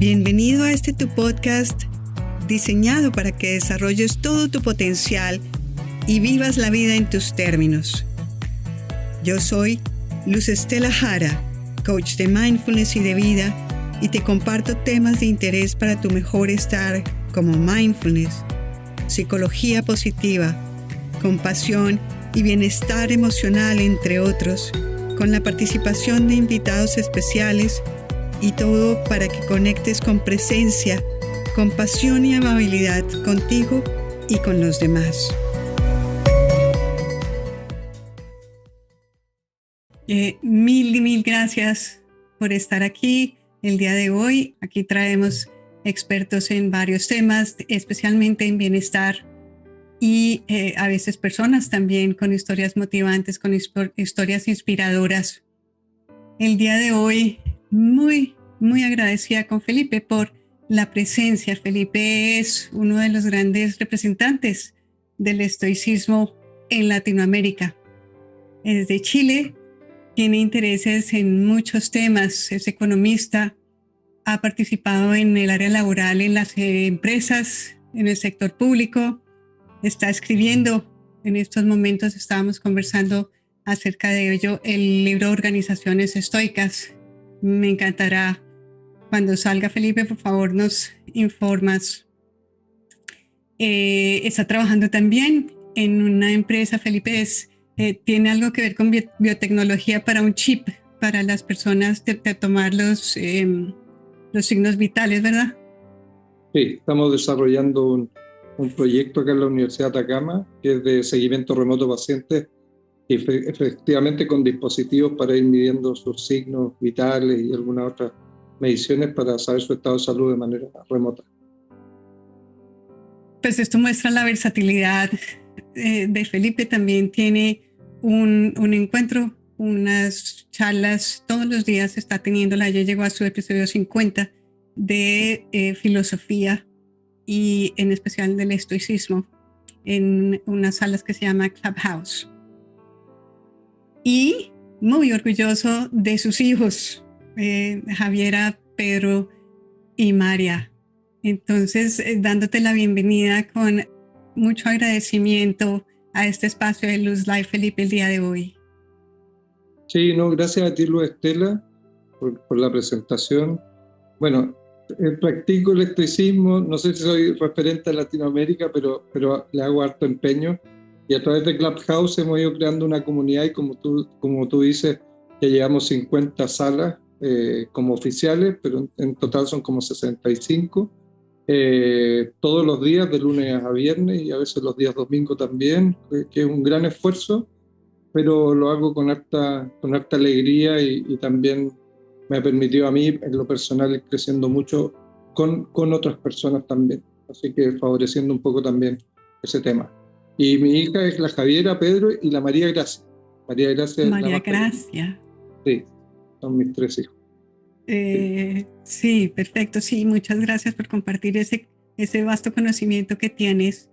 Bienvenido a tu podcast diseñado para que desarrolles todo tu potencial y vivas la vida en tus términos. Yo soy Luz Estela Jara, coach de mindfulness y de vida, y te comparto temas de interés para tu mejor estar como mindfulness, psicología positiva, compasión y bienestar emocional, entre otros, con la participación de invitados especiales y todo para que conectes con presencia, compasión y amabilidad contigo y con los demás. Mil gracias por estar aquí el día de hoy. Aquí traemos expertos en varios temas, especialmente en bienestar y a veces personas también con historias motivantes, con historias inspiradoras. El día de hoy muy agradecida con Felipe por la presencia. Felipe es uno de los grandes representantes del estoicismo en Latinoamérica. Es de Chile, tiene intereses en muchos temas, es economista, ha participado en el área laboral en las empresas, en el sector público, está escribiendo. En estos momentos estábamos conversando acerca de ello, el libro Organizaciones Estoicas. Me encantará cuando salga, Felipe, por favor nos informas. Está trabajando también en una empresa, Felipe, tiene algo que ver con biotecnología para un chip para las personas de tomar los signos vitales, ¿verdad? Sí, estamos desarrollando un proyecto acá en la Universidad de Atacama, que es de seguimiento remoto de pacientes, y efectivamente con dispositivos para ir midiendo sus signos vitales y algunas otras mediciones para saber su estado de salud de manera remota. Pues esto muestra la versatilidad de Felipe. También tiene un encuentro, unas charlas todos los días está teniéndola. Ya llegó a su episodio 50 de filosofía y en especial del estoicismo en unas salas que se llama Clubhouse. Y muy orgulloso de sus hijos, Javiera, Pedro y María. Entonces, dándote la bienvenida con mucho agradecimiento a este espacio de Luz Life, Felipe, el día de hoy. Sí, no, gracias a ti, Luz Estela, por la presentación. Bueno, practico el estoicismo, no sé si soy referente a Latinoamérica, pero le hago harto empeño. Y a través de Clubhouse hemos ido creando una comunidad y como tú dices, ya llevamos 50 salas como oficiales, pero en total son como 65. Todos los días, de lunes a viernes y a veces los días domingo también, que es un gran esfuerzo, pero lo hago con harta alegría y también me ha permitido a mí, en lo personal, ir creciendo mucho con otras personas también. Así que favoreciendo un poco también ese tema. Y mi hija es la Javiera, Pedro y la María Gracia. María Gracia. María Gracia. Sí, son mis 3 hijos. Sí, perfecto. Sí, muchas gracias por compartir ese vasto conocimiento que tienes,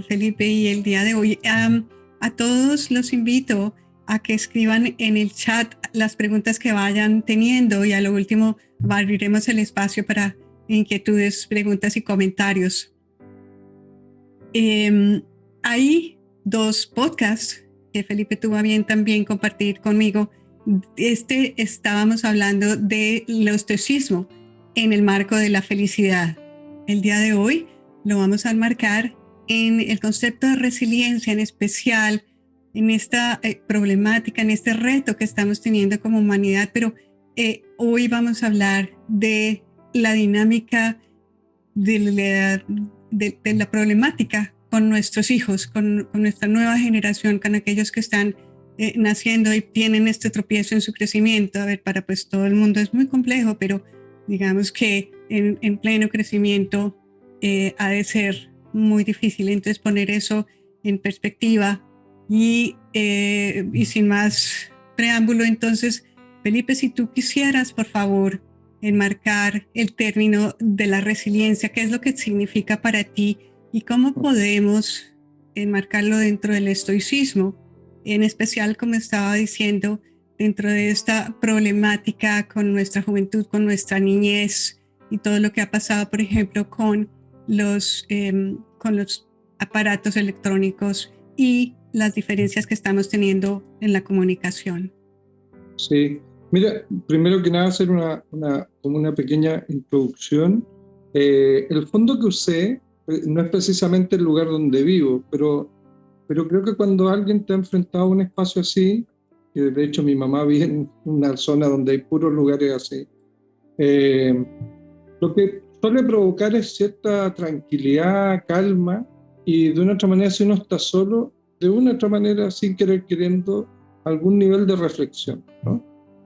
Felipe. Y el día de hoy a todos los invito a que escriban en el chat las preguntas que vayan teniendo y a lo último abriremos el espacio para inquietudes, preguntas y comentarios. Hay 2 podcasts que Felipe tuvo a bien también compartir conmigo. Estábamos hablando del estoicismo en el marco de la felicidad. El día de hoy lo vamos a enmarcar en el concepto de resiliencia, en especial en esta problemática, en este reto que estamos teniendo como humanidad, pero hoy vamos a hablar de la dinámica de la problemática con nuestros hijos, con nuestra nueva generación, con aquellos que están naciendo y tienen este tropiezo en su crecimiento. A ver, para pues todo el mundo es muy complejo, pero digamos que en pleno crecimiento ha de ser muy difícil. Entonces poner eso en perspectiva y sin más preámbulo, entonces, Felipe, si tú quisieras, por favor, enmarcar el término de la resiliencia, ¿qué es lo que significa para ti y cómo podemos enmarcarlo dentro del estoicismo? En especial, como estaba diciendo, dentro de esta problemática con nuestra juventud, con nuestra niñez y todo lo que ha pasado, por ejemplo, con los aparatos electrónicos y las diferencias que estamos teniendo en la comunicación. Sí, mira, primero que nada hacer como una pequeña introducción. El fondo que usé no es precisamente el lugar donde vivo, pero creo que cuando alguien te ha enfrentado a un espacio así, que de hecho mi mamá vive en una zona donde hay puros lugares así, lo que suele provocar es cierta tranquilidad, calma, y de una otra manera, si uno está solo, de una otra manera, sin querer queriendo, algún nivel de reflexión, ¿no?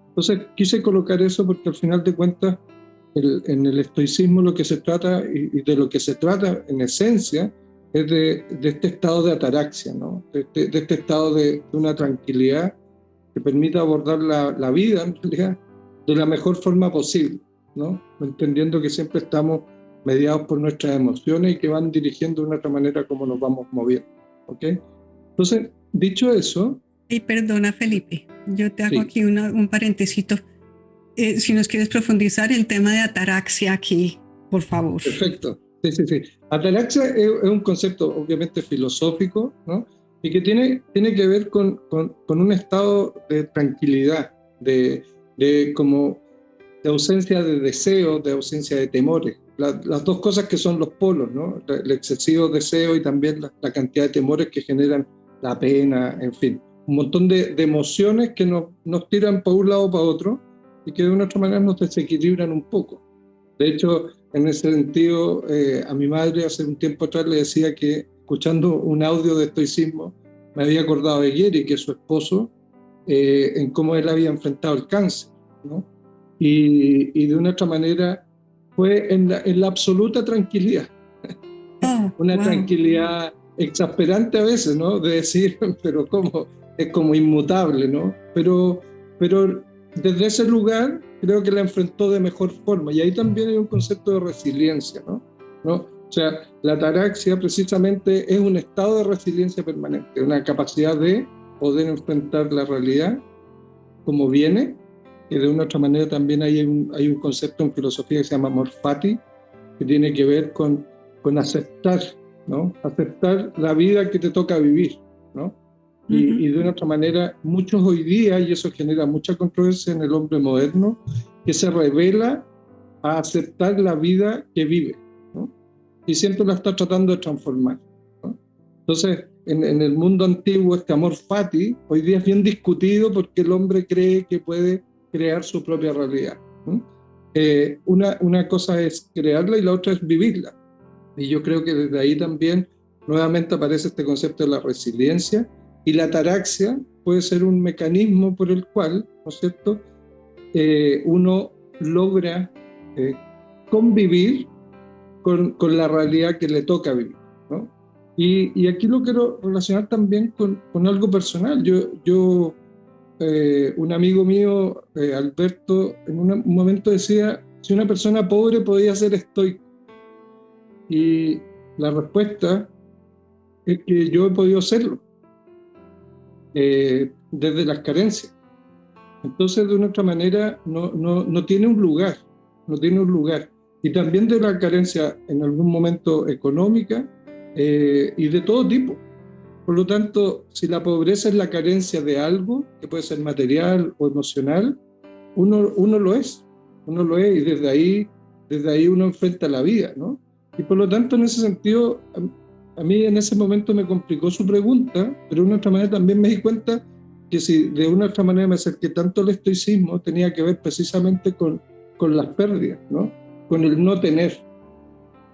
Entonces quise colocar eso porque al final de cuentas, en el estoicismo lo que se trata, y de lo que se trata en esencia, es de este estado de ataraxia, ¿no? De este estado de una tranquilidad que permita abordar la vida, en realidad, de la mejor forma posible, ¿no? Entendiendo que siempre estamos mediados por nuestras emociones y que van dirigiendo de una otra manera cómo nos vamos moviendo, ¿ok? Entonces, dicho eso... Y perdona, Felipe, yo te hago Sí. aquí un parentecito. Si nos quieres profundizar el tema de ataraxia aquí, por favor. Perfecto. Sí, sí, sí. Ataraxia es un concepto obviamente filosófico, ¿no? Y que tiene que ver con un estado de tranquilidad, como de ausencia de deseos, de ausencia de temores. Las dos cosas que son los polos, ¿no? El excesivo deseo y también la cantidad de temores que generan la pena, en fin. Un montón de emociones que nos tiran para un lado o para otro y que de una otra manera nos desequilibran un poco. De hecho, en ese sentido, a mi madre hace un tiempo atrás le decía que, escuchando un audio de estoicismo, me había acordado de Gary, que es su esposo, en cómo él había enfrentado el cáncer, ¿no? Y de una otra manera fue en la absoluta tranquilidad. Oh, Una wow. tranquilidad exasperante a veces, ¿no? De decir, pero ¿cómo? Es como inmutable, ¿no? Pero desde ese lugar creo que la enfrentó de mejor forma. Y ahí también hay un concepto de resiliencia, ¿no? O sea, la ataraxia precisamente es un estado de resiliencia permanente, una capacidad de poder enfrentar la realidad como viene, que de una otra manera también hay un concepto en filosofía que se llama amor fati, que tiene que ver con aceptar, ¿no? Aceptar la vida que te toca vivir, ¿no? Y de una otra manera, muchos hoy día, y eso genera mucha controversia en el hombre moderno, que se revela a aceptar la vida que vive, ¿no? Y siempre la está tratando de transformar, ¿no? Entonces, en el mundo antiguo, este amor fati, hoy día es bien discutido porque el hombre cree que puede crear su propia realidad, ¿no? Una cosa es crearla y la otra es vivirla. Y yo creo que desde ahí también nuevamente aparece este concepto de la resiliencia, y la ataraxia puede ser un mecanismo por el cual, ¿no es cierto?, uno logra convivir con la realidad que le toca vivir, ¿no? Y aquí lo quiero relacionar también con algo personal. Un amigo mío, Alberto, en un momento decía, si una persona pobre podía ser estoico. Y la respuesta es que yo he podido serlo desde las carencias. Entonces, de una otra manera, no tiene un lugar, no tiene un lugar. Y también de la carencia en algún momento económica y de todo tipo. Por lo tanto, si la pobreza es la carencia de algo, que puede ser material o emocional, uno lo es y desde ahí uno enfrenta la vida, ¿no? Y por lo tanto, en ese sentido, a mí en ese momento me complicó su pregunta, pero de una otra manera también me di cuenta que si de una otra manera me acerqué tanto al estoicismo, tenía que ver precisamente con las pérdidas, ¿no? Con el no tener.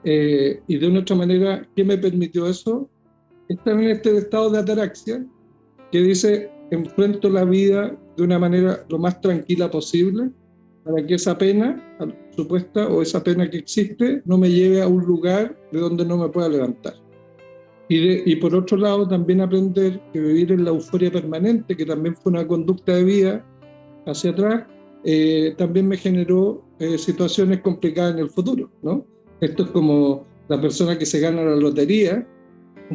Y de una otra manera, ¿qué me permitió eso? Estar en este estado de ataraxia que dice, enfrento la vida de una manera lo más tranquila posible para que esa pena supuesta o esa pena que existe no me lleve a un lugar de donde no me pueda levantar. Y por otro lado también aprender que vivir en la euforia permanente, que también fue una conducta de vida hacia atrás, también me generó situaciones complicadas en el futuro, ¿no? Esto es como la persona que se gana la lotería,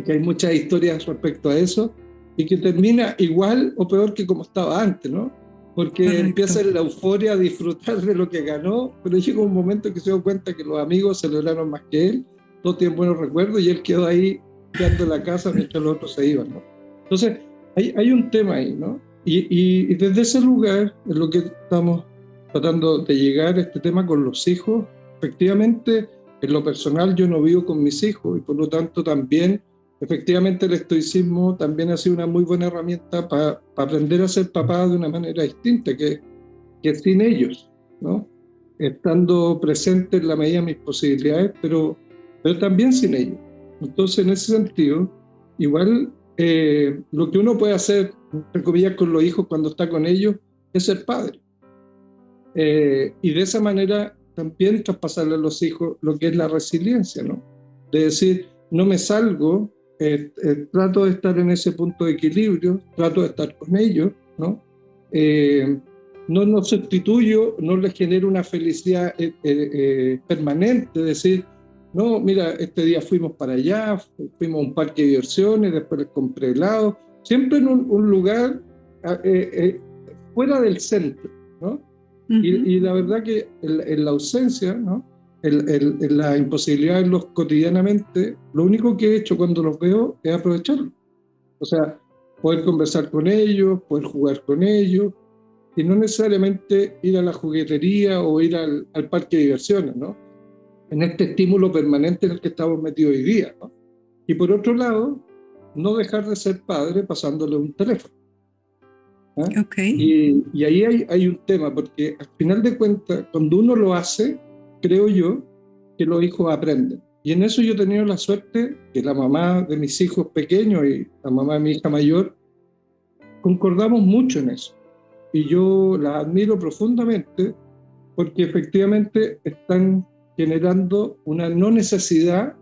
que hay muchas historias respecto a eso, y que termina igual o peor que como estaba antes, ¿no? porque Correcto. empieza en la euforia a disfrutar de lo que ganó, pero llega un momento que se dio cuenta que los amigos celebraron más que él, todos tienen buenos recuerdos y él quedó ahí quedando en la casa mientras los otros se iban, ¿no? Entonces, hay un tema ahí, ¿no? Y desde ese lugar, en lo que estamos tratando de llegar, este tema con los hijos, efectivamente, en lo personal yo no vivo con mis hijos y por lo tanto también, efectivamente el estoicismo también ha sido una muy buena herramienta para aprender a ser papá de una manera distinta, que sin ellos, ¿no? Estando presente en la medida de mis posibilidades, pero también sin ellos. Entonces, en ese sentido, igual lo que uno puede hacer, entre comillas, con los hijos cuando está con ellos, es ser padre. Y de esa manera también traspasarle a los hijos lo que es la resiliencia, ¿no? De decir, no me salgo, trato de estar en ese punto de equilibrio, trato de estar con ellos, ¿no? No sustituyo, no les genero una felicidad permanente, decir, no, mira, este día fuimos para allá, fuimos a un parque de diversiones, después les compré helado, siempre en un lugar fuera del centro, ¿no? Uh-huh. Y la verdad que en la ausencia, ¿no? En la imposibilidad de verlos cotidianamente, lo único que he hecho cuando los veo es aprovecharlo. O sea, poder conversar con ellos, poder jugar con ellos, y no necesariamente ir a la juguetería o ir al parque de diversiones, ¿no? En este estímulo permanente en el que estamos metidos hoy día, ¿no? Y por otro lado, no dejar de ser padre pasándole un teléfono. ¿eh? Okay. Y ahí hay un tema, porque al final de cuentas, cuando uno lo hace, creo yo, que los hijos aprenden. Y en eso yo he tenido la suerte que la mamá de mis hijos pequeños y la mamá de mi hija mayor, concordamos mucho en eso. Y yo las admiro profundamente porque efectivamente están generando una no necesidad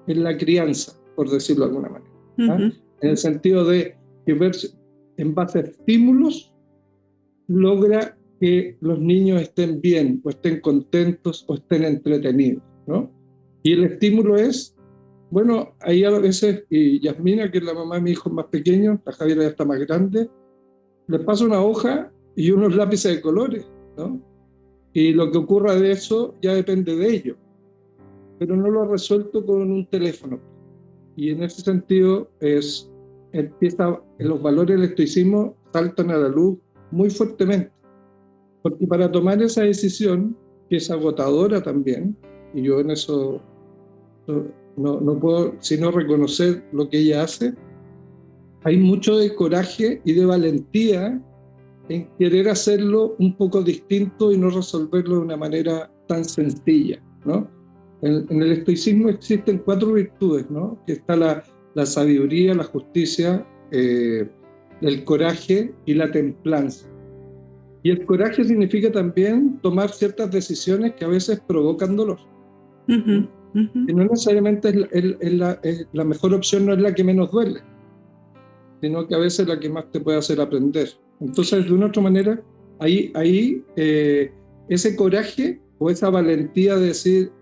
en la crianza, por decirlo de alguna manera. Uh-huh. En el sentido de que verse en base a estímulos logra que los niños estén bien, o estén contentos, o estén entretenidos, ¿no? Y el estímulo es, bueno, ahí a veces, y Yasmina, que es la mamá de mi hijo más pequeño, la Javiera ya está más grande, les paso una hoja y unos lápices de colores, ¿no? Y lo que ocurra de eso ya depende de ellos, pero no lo ha resuelto con un teléfono. Y en ese sentido los valores del estoicismo saltan a la luz muy fuertemente, porque para tomar esa decisión, que es agotadora también, y yo en eso no puedo sino reconocer lo que ella hace, hay mucho de coraje y de valentía en querer hacerlo un poco distinto y no resolverlo de una manera tan sencilla, ¿no? En el estoicismo existen 4 virtudes, ¿no? Que está la sabiduría, la justicia, el coraje y la templanza. Y el coraje significa también tomar ciertas decisiones que a veces provocan dolor. Uh-huh. Uh-huh. Y no necesariamente la mejor opción, no es la que menos duele, sino que a veces la que más te puede hacer aprender. Entonces, de una otra manera, ahí ese coraje o esa valentía de decir,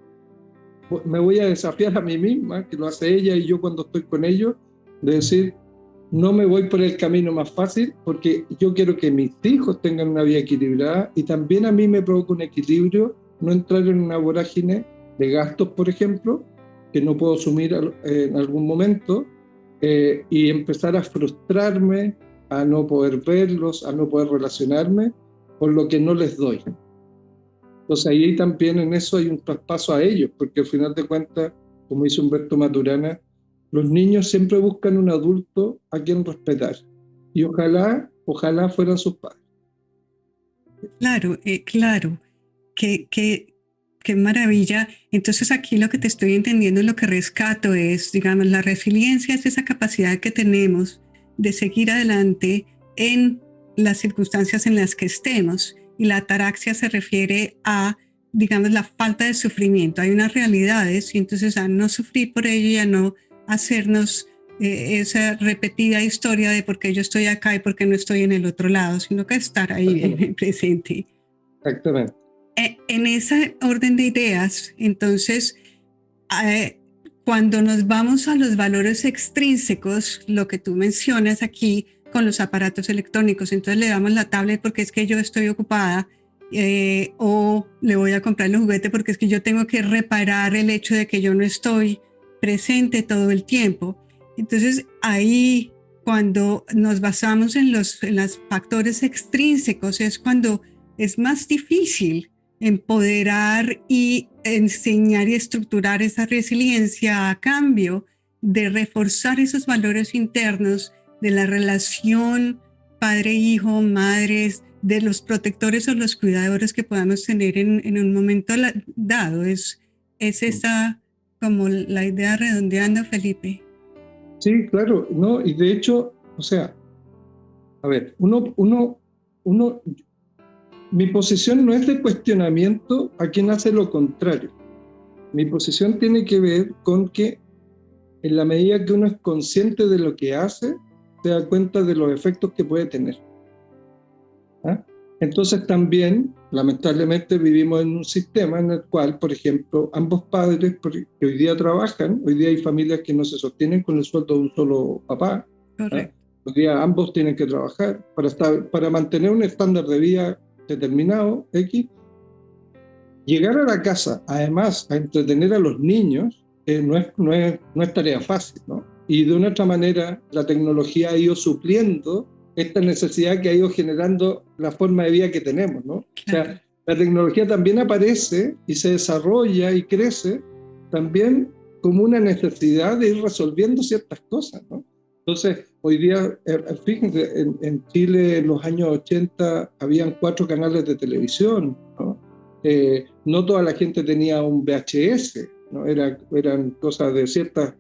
me voy a desafiar a mí misma, que lo hace ella y yo cuando estoy con ellos, de decir, no me voy por el camino más fácil porque yo quiero que mis hijos tengan una vida equilibrada y también a mí me provoca un equilibrio no entrar en una vorágine de gastos, por ejemplo, que no puedo asumir en algún momento, y empezar a frustrarme, a no poder verlos, a no poder relacionarme con lo que no les doy. Entonces ahí también en eso hay un traspaso a ellos, porque al final de cuentas, como dice Humberto Maturana, los niños siempre buscan un adulto a quien respetar. Y ojalá fueran sus padres. Claro, claro. Qué maravilla. Entonces aquí lo que te estoy entendiendo, lo que rescato es, digamos, la resiliencia es esa capacidad que tenemos de seguir adelante en las circunstancias en las que estemos. Y la ataraxia se refiere a, digamos, la falta de sufrimiento. Hay unas realidades y entonces a no sufrir por ello y a no hacernos esa repetida historia de por qué yo estoy acá y por qué no estoy en el otro lado, sino que estar ahí en presente. Exactamente. En esa orden de ideas, entonces, cuando nos vamos a los valores extrínsecos, lo que tú mencionas aquí, con los aparatos electrónicos. Entonces le damos la tablet porque es que yo estoy ocupada, o le voy a comprar el juguete porque es que yo tengo que reparar el hecho de que yo no estoy presente todo el tiempo. Entonces ahí, cuando nos basamos en los factores extrínsecos, es cuando es más difícil empoderar y enseñar y estructurar esa resiliencia a cambio de reforzar esos valores internos de la relación padre-hijo, madres, de los protectores o los cuidadores que podamos tener en un momento dado. Es esa como la idea redondeando, Felipe. Sí, claro, no, y de hecho, o sea, a ver, mi posición no es de cuestionamiento a quien hace lo contrario. Mi posición tiene que ver con que en la medida que uno es consciente de lo que hace, se da cuenta de los efectos que puede tener. ¿Ah? Entonces también, lamentablemente, vivimos en un sistema en el cual, por ejemplo, ambos padres que hoy día trabajan, hoy día hay familias que no se sostienen con el sueldo de un solo papá. Correcto. Hoy día ambos tienen que trabajar para mantener un estándar de vida determinado, X. Llegar a la casa, además, a entretener a los niños, no es tarea fácil, ¿no? Y de una otra manera, la tecnología ha ido supliendo esta necesidad que ha ido generando la forma de vida que tenemos, ¿no? Claro. O sea, la tecnología también aparece y se desarrolla y crece también como una necesidad de ir resolviendo ciertas cosas, ¿no? Entonces, hoy día, fíjense, en Chile en los años 80 habían 4 canales de televisión, ¿no? No toda la gente tenía un VHS, ¿no? Eran cosas de ciertas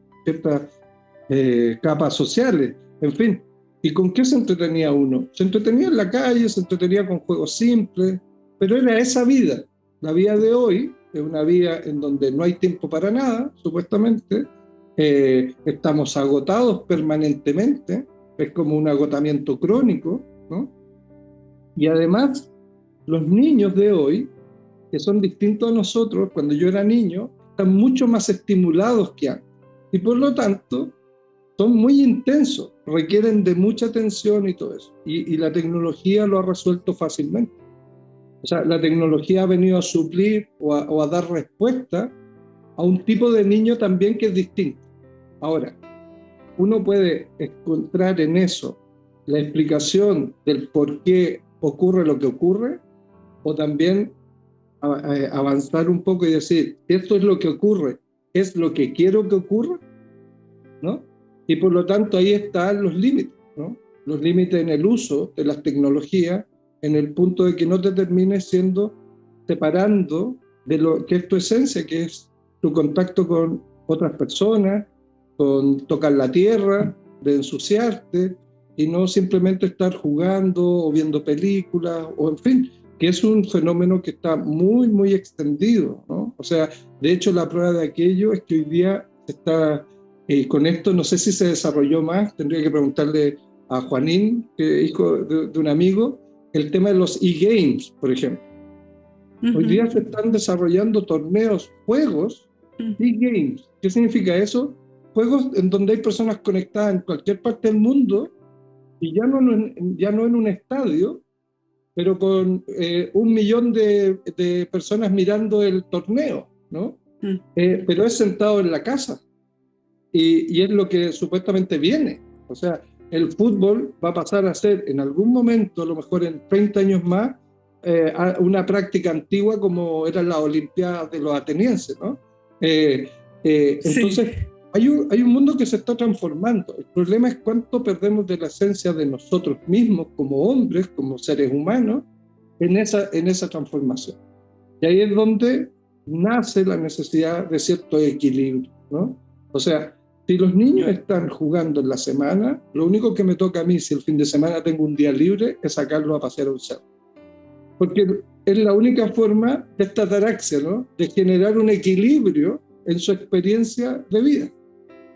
capas sociales, en fin. ¿Y con qué se entretenía uno? Se entretenía en la calle, se entretenía con juegos simples, pero era esa vida. La vida de hoy es una vida en donde no hay tiempo para nada, supuestamente. Estamos agotados permanentemente, es como un agotamiento crónico, ¿no? Y además, los niños de hoy, que son distintos a nosotros, cuando yo era niño, están mucho más estimulados que antes. Y por lo tanto, son muy intensos, requieren de mucha atención y todo eso. Y la tecnología lo ha resuelto fácilmente. O sea, la tecnología ha venido a suplir o a dar respuesta a un tipo de niño también que es distinto. Ahora, uno puede encontrar en eso la explicación del por qué ocurre lo que ocurre, o también avanzar un poco y decir, esto es lo que ocurre, es lo que quiero que ocurra, ¿no? Y por lo tanto ahí están los límites, ¿no? Los límites en el uso de las tecnologías, en el punto de que no te termines separando de lo que es tu esencia, que es tu contacto con otras personas, con tocar la tierra, de ensuciarte, y no simplemente estar jugando o viendo películas, o en fin, que es un fenómeno que está muy, muy extendido, ¿no? O sea, de hecho la prueba de aquello es que hoy día está... con esto no sé si se desarrolló más, tendría que preguntarle a Juanín, hijo de un amigo, el tema de los e-games, por ejemplo. Hoy día se están desarrollando torneos, juegos, e-games. ¿Qué significa eso? Juegos en donde hay personas conectadas en cualquier parte del mundo, y ya no en un estadio, pero con 1 millón de personas mirando el torneo, ¿no? Pero es sentado en la casa. Y es lo que supuestamente viene. O sea, el fútbol va a pasar a ser en algún momento, a lo mejor en 30 años más, una práctica antigua como eran las Olimpiadas de los atenienses, ¿no? Entonces, hay un mundo que se está transformando. El problema es cuánto perdemos de la esencia de nosotros mismos como hombres, como seres humanos, en esa transformación. Y ahí es donde nace la necesidad de cierto equilibrio, ¿no? O sea, si los niños están jugando en la semana, lo único que me toca a mí, si el fin de semana tengo un día libre, es sacarlo a pasear a un cerro. Porque es la única forma de esta ataraxia, ¿no? De generar un equilibrio en su experiencia de vida.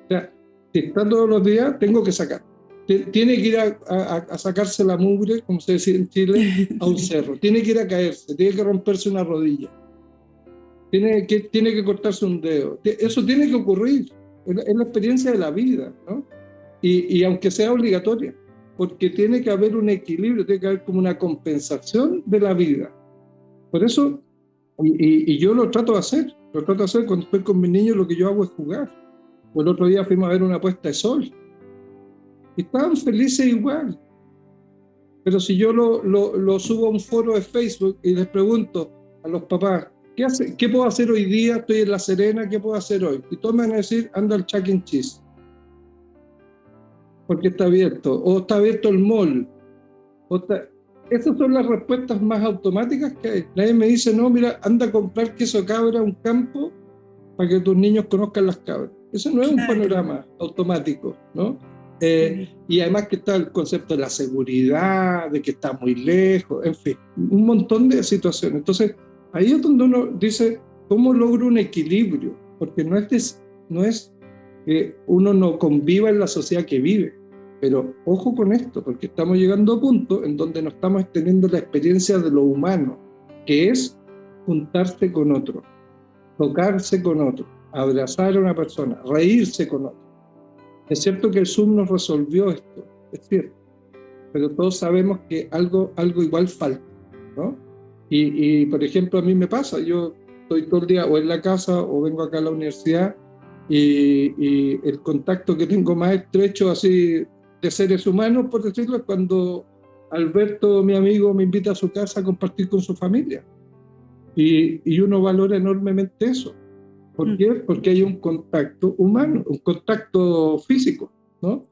O sea, si está todos los días, tengo que sacar. Tiene que ir a sacarse la mugre, como se dice en Chile, a un cerro. Tiene que ir a caerse, tiene que romperse una rodilla. Tiene que cortarse un dedo. Eso tiene que ocurrir. Es la experiencia de la vida, ¿no? Y aunque sea obligatoria, porque tiene que haber un equilibrio, tiene que haber como una compensación de la vida. Por eso, y yo lo trato de hacer cuando estoy con mis niños, lo que yo hago es jugar. O el otro día fuimos a ver una puesta de sol y estaban felices igual. Pero si yo lo subo a un foro de Facebook y les pregunto a los papás, ¿qué puedo hacer hoy día? Estoy en La Serena, ¿qué puedo hacer hoy? Y todos me van a decir, anda al Chuck E. Cheese, porque está abierto, o está abierto el mall. Esas son las respuestas más automáticas que hay. Nadie me dice, no, mira, anda a comprar queso cabra a un campo para que tus niños conozcan las cabras. Eso no es un panorama automático, ¿no? Y además que está el concepto de la seguridad, de que está muy lejos, en fin, un montón de situaciones. Entonces, ahí es donde uno dice, ¿cómo logro un equilibrio? Porque no es que uno no conviva en la sociedad que vive, pero ojo con esto, porque estamos llegando a puntos en donde no estamos teniendo la experiencia de lo humano, que es juntarse con otro, tocarse con otro, abrazar a una persona, reírse con otro. Es cierto que el Zoom nos resolvió esto, es cierto, pero todos sabemos que algo igual falta, ¿no? Y por ejemplo, a mí me pasa, yo estoy todo el día o en la casa o vengo acá a la universidad y el contacto que tengo más estrecho así de seres humanos, por decirlo, es cuando Alberto, mi amigo, me invita a su casa a compartir con su familia. Y uno valora enormemente eso. ¿Por qué? Porque hay un contacto humano, un contacto físico, ¿no?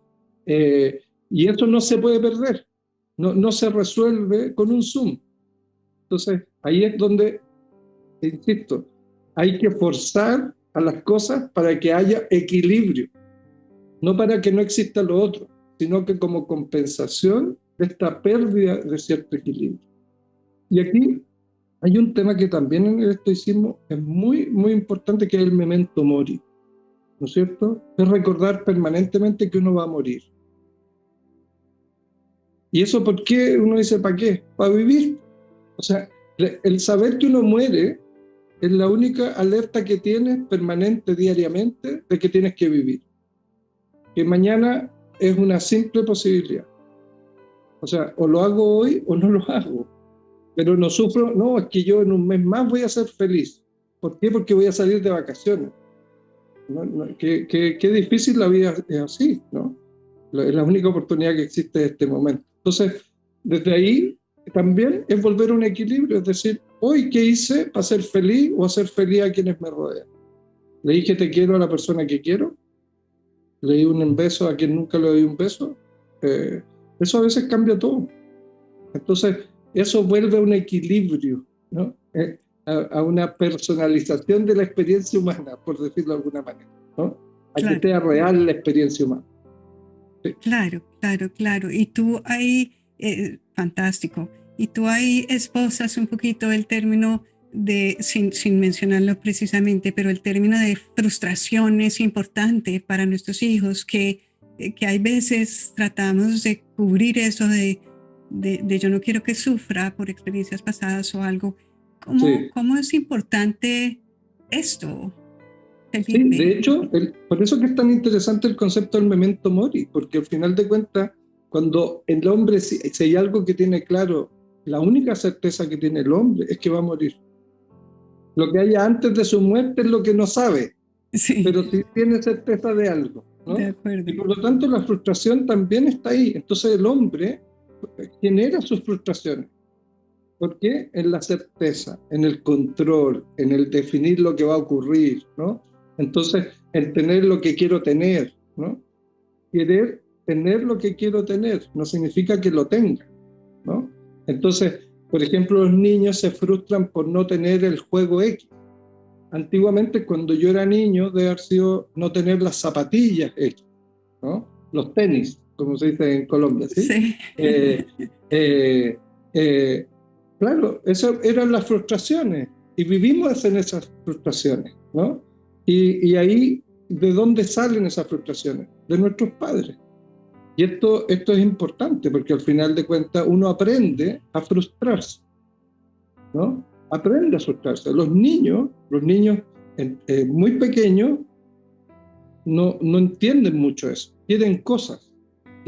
Y eso no se puede perder, no se resuelve con un Zoom. Entonces, ahí es donde, insisto, hay que forzar a las cosas para que haya equilibrio, no para que no exista lo otro, sino que como compensación de esta pérdida de cierto equilibrio. Y aquí hay un tema que también en el estoicismo es muy, muy importante, que es el memento mori, ¿no es cierto? Es recordar permanentemente que uno va a morir. ¿Y eso por qué? Uno dice, ¿para qué? Para vivir. O sea, el saber que uno muere es la única alerta que tienes permanente diariamente de que tienes que vivir. Que mañana es una simple posibilidad. O sea, o lo hago hoy o no lo hago. Pero no sufro, no, es que yo en un mes más voy a ser feliz. ¿Por qué? Porque voy a salir de vacaciones. Qué difícil la vida es así, ¿no? Es la única oportunidad que existe en este momento. Entonces, desde ahí también es volver a un equilibrio, es decir, hoy qué hice para ser feliz o hacer feliz a quienes me rodean. Le dije te quiero a la persona que quiero, le di un beso a quien nunca le di un beso. Eso a veces cambia todo. Entonces, eso vuelve a un equilibrio, ¿no? A una personalización de la experiencia humana, por decirlo de alguna manera, ¿no? A que sea real la experiencia humana. Sí. Claro. Y tú ahí, fantástico. Y tú ahí esposas un poquito el término de, sin mencionarlo precisamente, pero el término de frustración es importante para nuestros hijos, que hay veces tratamos de cubrir eso de yo no quiero que sufra por experiencias pasadas o algo. ¿Cómo es importante esto, Felipe? Sí, de hecho, por eso que es tan interesante el concepto del memento mori, porque al final de cuentas, cuando el hombre, si hay algo que tiene claro, la única certeza que tiene el hombre es que va a morir. Lo que haya antes de su muerte es lo que no sabe, sí, pero sí tiene certeza de algo, ¿no? De acuerdo. Y por lo tanto la frustración también está ahí. Entonces el hombre genera sus frustraciones. ¿Por qué? En la certeza, en el control, en el definir lo que va a ocurrir, ¿no? Entonces, en tener lo que quiero tener, ¿no? Querer tener lo que quiero tener no significa que lo tenga, ¿no? Entonces, por ejemplo, los niños se frustran por no tener el juego X. Antiguamente, cuando yo era niño, debe haber sido no tener las zapatillas X, ¿no? Los tenis, como se dice en Colombia, ¿sí? Sí. Claro, esas eran las frustraciones y vivimos en esas frustraciones, ¿no? Y ahí, ¿de dónde salen esas frustraciones? De nuestros padres. Y esto es importante porque al final de cuentas uno aprende a frustrarse, ¿no? Aprende a frustrarse. Los niños muy pequeños no entienden mucho eso. Quieren cosas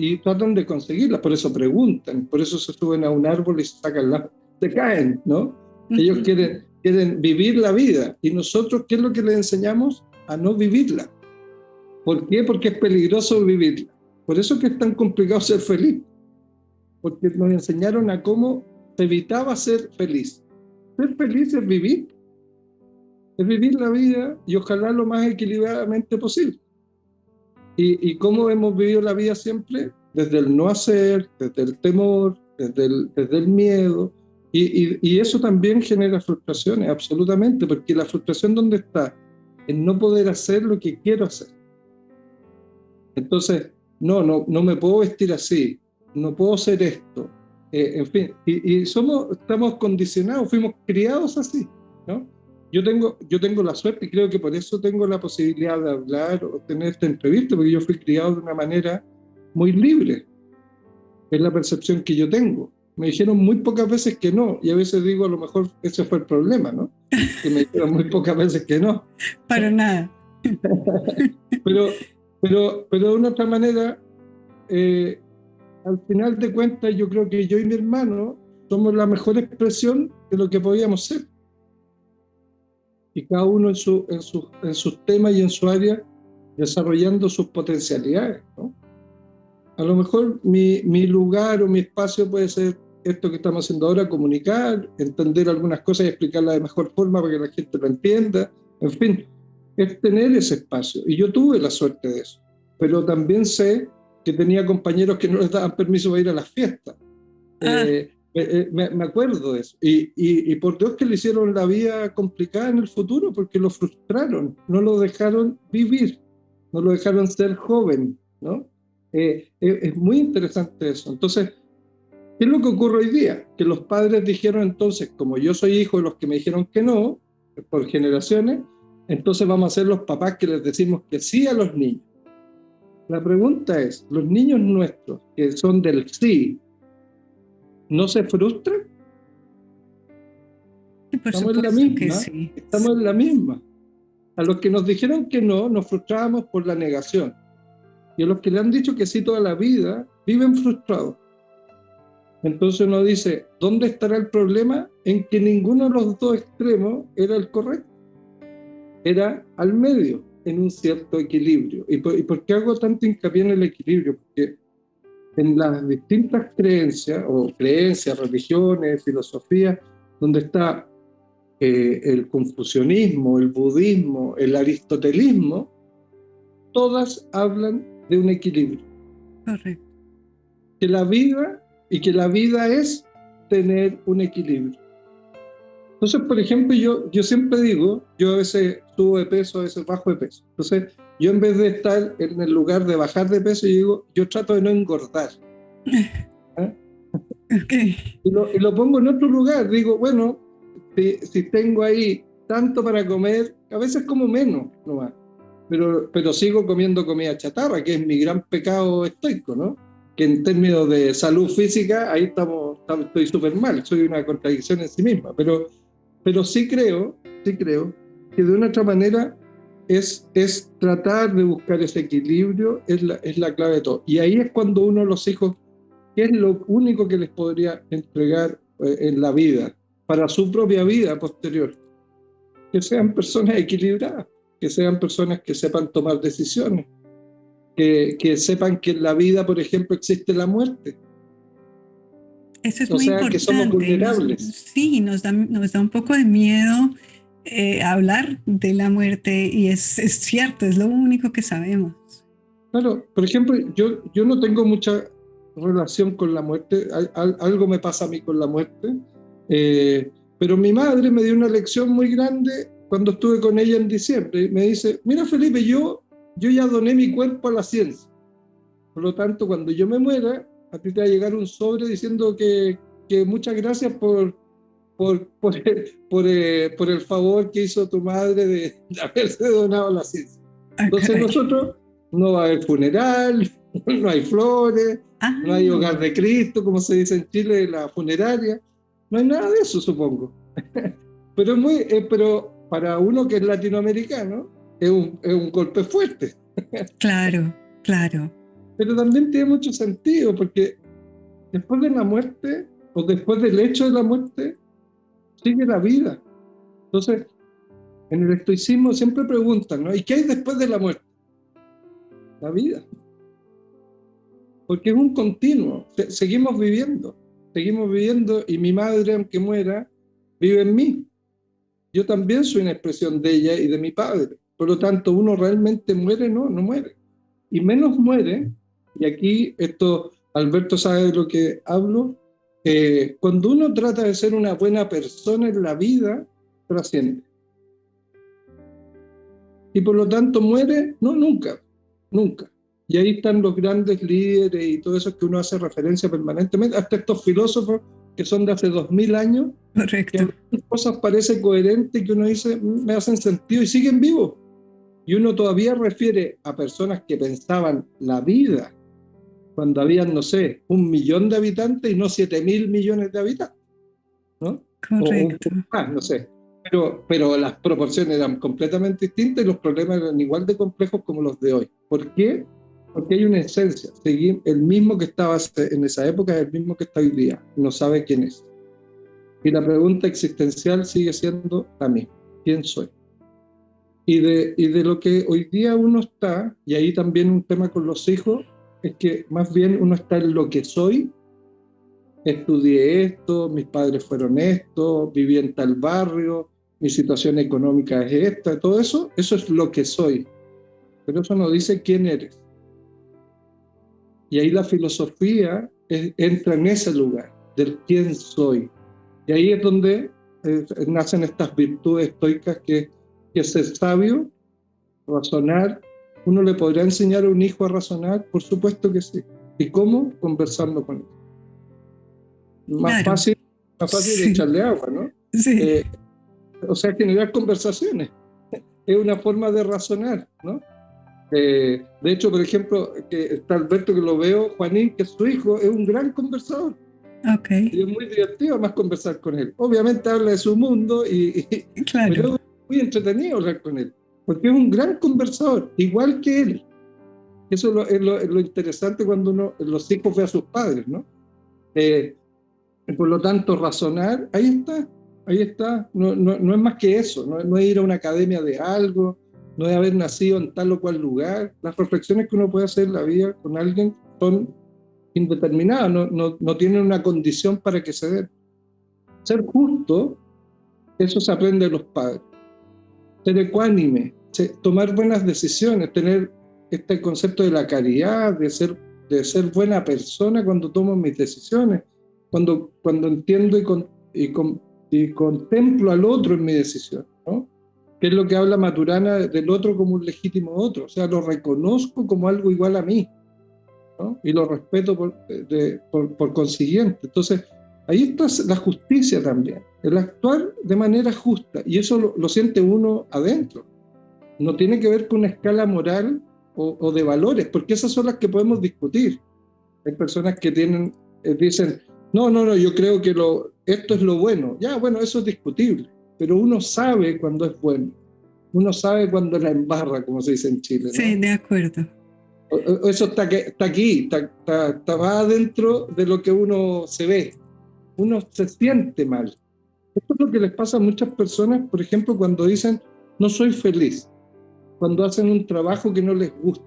y tratan de conseguirlas, por eso preguntan, por eso se suben a un árbol y se sacan se caen, ¿no? Ellos quieren vivir la vida, y nosotros, ¿qué es lo que les enseñamos? A no vivirla. ¿Por qué? Porque es peligroso vivirla. Por eso que es tan complicado ser feliz, porque nos enseñaron a cómo se evitaba ser feliz. Ser feliz es vivir la vida, y ojalá lo más equilibradamente posible. ¿Y cómo hemos vivido la vida siempre? Desde el no hacer, desde el temor, desde el miedo, y eso también genera frustraciones, absolutamente, porque la frustración, ¿dónde está? En no poder hacer lo que quiero hacer. Entonces, no me puedo vestir así, no puedo hacer esto, en fin, y estamos condicionados, fuimos criados así, ¿no? Yo tengo la suerte, y creo que por eso tengo la posibilidad de hablar o tener esta entrevista, porque yo fui criado de una manera muy libre, es la percepción que yo tengo. Me dijeron muy pocas veces que no, y a veces digo, a lo mejor ese fue el problema, ¿no? Que me dijeron muy pocas veces que no. Para nada. pero de una otra manera, al final de cuentas, yo creo que yo y mi hermano somos la mejor expresión de lo que podíamos ser. Y cada uno en sus temas y en su área, desarrollando sus potencialidades, ¿no? A lo mejor mi lugar o mi espacio puede ser esto que estamos haciendo ahora, comunicar, entender algunas cosas y explicarlas de mejor forma para que la gente lo entienda. En fin, es tener ese espacio. Y yo tuve la suerte de eso. Pero también sé que tenía compañeros que no les daban permiso para ir a las fiestas. Me acuerdo de eso. Y por Dios que le hicieron la vida complicada en el futuro, porque lo frustraron, no lo dejaron vivir, no lo dejaron ser joven, ¿no? Es muy interesante eso. Entonces, ¿qué es lo que ocurre hoy día? Que los padres dijeron entonces, como yo soy hijo de los que me dijeron que no, por generaciones, entonces vamos a ser los papás que les decimos que sí a los niños. La pregunta es, ¿los niños nuestros, que son del sí, no se frustran? Estamos en la misma, sí. Estamos en la misma. A los que nos dijeron que no, nos frustrábamos por la negación. Y a los que le han dicho que sí toda la vida, viven frustrados. Entonces uno dice, ¿dónde estará el problema? En que ninguno de los dos extremos era el correcto. Era al medio, en un cierto equilibrio. ¿Y por qué hago tanto hincapié en el equilibrio? Porque en las distintas creencias, religiones, filosofías, donde está el confucianismo, el budismo, el aristotelismo, todas hablan de un equilibrio. Correcto. Que la vida es tener un equilibrio. Entonces, por ejemplo, yo siempre digo, yo a veces subo de peso, a veces bajo de peso. Entonces, yo en vez de estar en el lugar de bajar de peso, yo trato de no engordar. ¿Eh? Okay. Y lo pongo en otro lugar. Digo, bueno, si tengo ahí tanto para comer, a veces como menos nomás. Pero sigo comiendo comida chatarra, que es mi gran pecado estoico, ¿no? Que en términos de salud física, ahí estoy súper mal, soy una contradicción en sí misma, pero sí creo que de una otra manera es tratar de buscar ese equilibrio, es la clave de todo. Y ahí es cuando uno, los hijos, ¿qué es lo único que les podría entregar en la vida, para su propia vida posterior? Que sean personas equilibradas, que sean personas que sepan tomar decisiones, que sepan que en la vida, por ejemplo, existe la muerte. Eso es muy importante. Que somos vulnerables. Sí, nos da un poco de miedo hablar de la muerte, y es cierto, es lo único que sabemos. Claro, por ejemplo, yo no tengo mucha relación con la muerte, algo me pasa a mí con la muerte, pero mi madre me dio una lección muy grande cuando estuve con ella en diciembre. Me dice, mira Felipe, yo ya doné mi cuerpo a la ciencia, por lo tanto cuando yo me muera, a ti te va a llegar un sobre diciendo que muchas gracias por el favor que hizo tu madre de haberse donado a la ciencia. Entonces nosotros no va a haber funeral, no hay flores, no hay hogar de Cristo, como se dice en Chile, la funeraria, no hay nada de eso, supongo. Pero para uno que es latinoamericano es un golpe fuerte. Claro. pero también tiene mucho sentido, porque después de la muerte, o después del hecho de la muerte, sigue la vida. Entonces, en el estoicismo siempre preguntan, ¿no? ¿Y qué hay después de la muerte? La vida. Porque es un continuo, seguimos viviendo y mi madre, aunque muera, vive en mí. Yo también soy una expresión de ella y de mi padre. Por lo tanto, uno realmente muere, no muere. Y menos muere, y aquí esto, Alberto sabe de lo que hablo, cuando uno trata de ser una buena persona en la vida, trasciende. Y por lo tanto muere, no, nunca. Y ahí están los grandes líderes y todo eso que uno hace referencia permanentemente, hasta estos filósofos que son de hace 2000 años, Correcto. que algunas cosas parecen coherentes que uno dice, me hacen sentido y siguen vivos. Y uno todavía refiere a personas que pensaban la vida cuando habían, no sé, 1.000.000 de habitantes y no 7.000 millones de habitantes, ¿no? O un Correcto. poco más, no sé. Pero las proporciones eran completamente distintas y los problemas eran igual de complejos como los de hoy. ¿Por qué? Porque hay una esencia. El mismo que estaba en esa época es el mismo que está hoy día. No sabe quién es. Y la pregunta existencial sigue siendo la misma. ¿Quién soy? Y de lo que hoy día uno está, y ahí también un tema con los hijos, es que más bien uno está en lo que soy. Estudié esto, mis padres fueron estos, viví en tal barrio, mi situación económica es esta, todo eso es lo que soy. Pero eso no dice quién eres. Y ahí la filosofía entra en ese lugar, del quién soy. Y ahí es donde nacen estas virtudes estoicas que es ser sabio, razonar. ¿Uno le podrá enseñar a un hijo a razonar? Por supuesto que sí. ¿Y cómo? Conversando con él. Más Claro. fácil de Sí. echarle agua, ¿no? Sí. O sea, generar conversaciones. Es una forma de razonar, ¿no? De hecho, por ejemplo, que está Alberto, que lo veo, Juanín, que es su hijo, es un gran conversador. Ok. Y es muy divertido más conversar con él. Obviamente habla de su mundo, Claro. pero es muy entretenido hablar con él, porque es un gran conversador, igual que él. Eso es lo interesante cuando los hijos ve a sus padres, ¿no? Por lo tanto, razonar, ahí está. No es más que eso, no es ir a una academia de algo, no es haber nacido en tal o cual lugar. Las reflexiones que uno puede hacer en la vida con alguien son indeterminadas, no tienen una condición para que se den. Ser justo, eso se aprende de los padres. Ser ecuánime, tomar buenas decisiones, tener este concepto de la caridad, de ser buena persona cuando tomo mis decisiones, cuando entiendo y contemplo al otro en mi decisión, ¿no? Que es lo que habla Maturana del otro como un legítimo otro, o sea, lo reconozco como algo igual a mí, ¿no? Y lo respeto por consiguiente. Entonces, ahí está la justicia también, el actuar de manera justa, y eso lo siente uno adentro. No tiene que ver con una escala moral o de valores, porque esas son las que podemos discutir. Hay personas que dicen, no, yo creo que esto es lo bueno. Ya, bueno, eso es discutible, pero uno sabe cuando es bueno. Uno sabe cuando la embarra, como se dice en Chile, Sí, ¿no? de acuerdo. Eso está aquí, está más adentro de lo que uno se ve. Uno se siente mal. Esto es lo que les pasa a muchas personas, por ejemplo, cuando dicen, no soy feliz, cuando hacen un trabajo que no les gusta.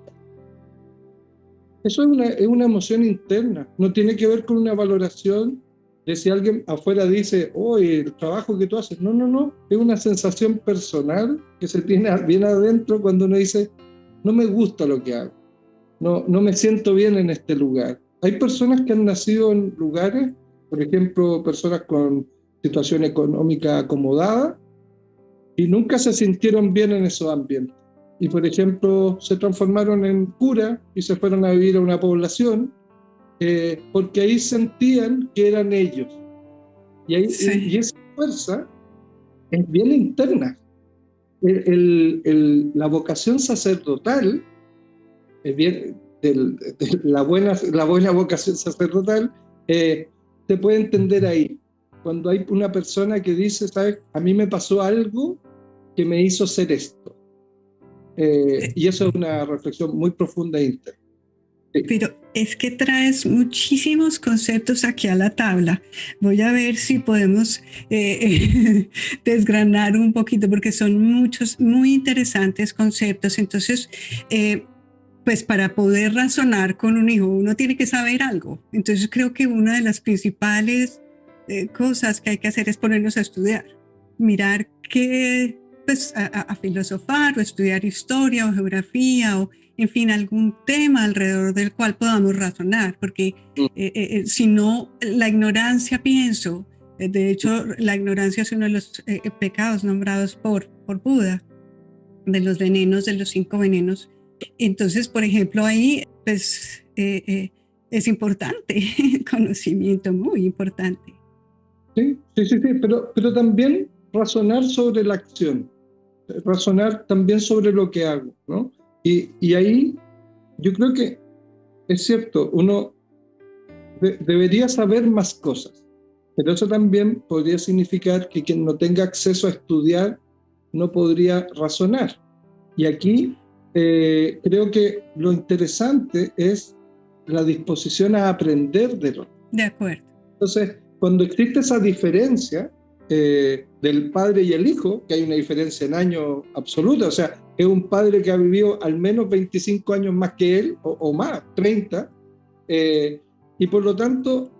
Eso es una emoción interna, no tiene que ver con una valoración de si alguien afuera dice, oye, el trabajo que tú haces. No, es una sensación personal que se tiene bien adentro cuando uno dice, no me gusta lo que hago. No me siento bien en este lugar. Hay personas que han nacido en lugares, por ejemplo, personas con situación económica acomodada, y nunca se sintieron bien en esos ambientes. Y, por ejemplo, se transformaron en cura y se fueron a vivir a una población porque ahí sentían que eran ellos. Y Sí. esa fuerza es bien interna. La vocación sacerdotal es bien, la buena vocación sacerdotal, se puede entender ahí. Cuando hay una persona que dice, ¿sabes? A mí me pasó algo que me hizo ser esto. Y eso es una reflexión muy profunda e interna. Sí. pero es que traes muchísimos conceptos aquí a la tabla. Voy a ver si podemos desgranar un poquito, porque son muchos, muy interesantes conceptos. Entonces, pues para poder razonar con un hijo, uno tiene que saber algo. Entonces, creo que una de las principales cosas que hay que hacer es ponernos a estudiar, mirar qué, pues a filosofar o estudiar historia o geografía o en fin, algún tema alrededor del cual podamos razonar, porque si no, la ignorancia, pienso, de hecho, la ignorancia es uno de los pecados nombrados por Buda, de los venenos, de los 5 venenos. Entonces, por ejemplo, ahí, pues, es importante, conocimiento muy importante. Sí, sí, sí, sí, pero también razonar sobre la acción, razonar también sobre lo que hago, ¿no? Y ahí yo creo que es cierto, uno debería saber más cosas, pero eso también podría significar que quien no tenga acceso a estudiar no podría razonar. Y aquí creo que lo interesante es la disposición a aprender de lo. De acuerdo. Entonces, cuando existe esa diferencia del padre y el hijo, que hay una diferencia en años absoluta, o sea, es un padre que ha vivido al menos 25 años más que él, o más, 30, y por lo tanto,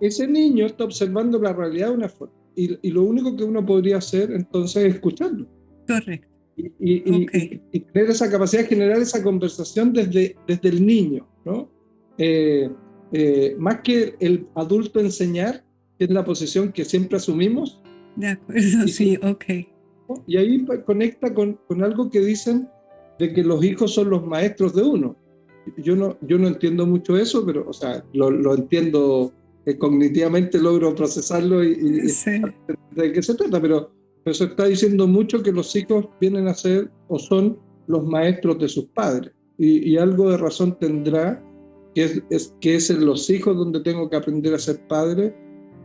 ese niño está observando la realidad de una forma, y lo único que uno podría hacer entonces es escucharlo. Correcto. Y tener esa capacidad de generar esa conversación desde el niño, ¿no? Más que el adulto enseñar, que es la posición que siempre asumimos. De acuerdo, sí, ok. Y ahí conecta con algo que dicen de que los hijos son los maestros de uno. Yo no entiendo mucho eso, pero, o sea, lo entiendo cognitivamente, logro procesarlo y Sí. de qué se trata, pero se está diciendo mucho que los hijos vienen a ser o son los maestros de sus padres. Y algo de razón tendrá, que es en los hijos donde tengo que aprender a ser padre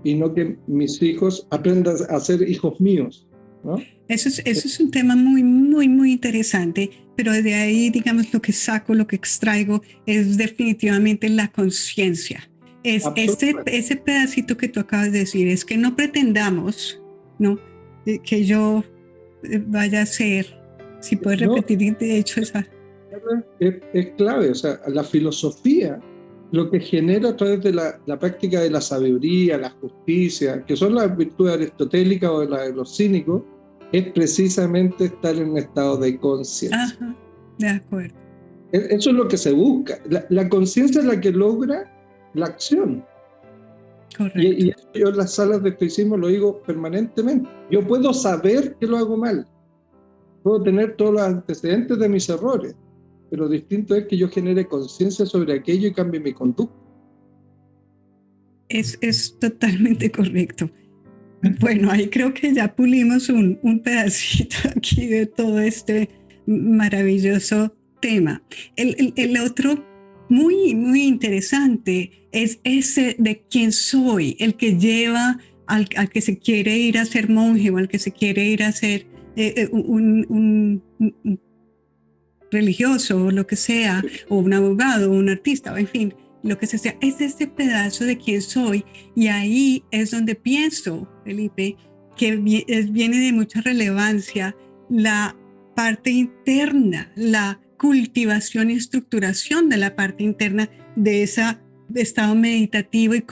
y no que mis hijos aprendan a ser hijos míos, ¿no? Eso es un tema muy, muy, muy interesante, pero de ahí, digamos, lo que saco, lo que extraigo es definitivamente la conciencia. Es ese pedacito que tú acabas de decir, es que no pretendamos, ¿no? Que yo vaya a ser, si puedes repetir, de hecho, esa... Es clave, o sea, la filosofía lo que genera a través de la práctica de la sabiduría, la justicia, que son las virtudes aristotélicas o de los cínicos, es precisamente estar en un estado de conciencia. Ajá, de acuerdo. Eso es lo que se busca. La conciencia es la que logra la acción. Correcto. Y yo en las salas de estoicismo lo digo permanentemente. Yo puedo saber que lo hago mal, puedo tener todos los antecedentes de mis errores, pero distinto es que yo genere conciencia sobre aquello y cambie mi conducta. Es totalmente correcto. Bueno, ahí creo que ya pulimos un pedacito aquí de todo este maravilloso tema. El otro muy, muy interesante es ese de quién soy, el que lleva al que se quiere ir a ser monje o al que se quiere ir a ser un religioso o lo que sea, o un abogado o un artista, o en fin, lo que sea, es este pedazo de quién soy. Y ahí es donde pienso, Felipe, que viene de mucha relevancia la parte interna, la cultivación y estructuración de la parte interna de ese estado meditativo y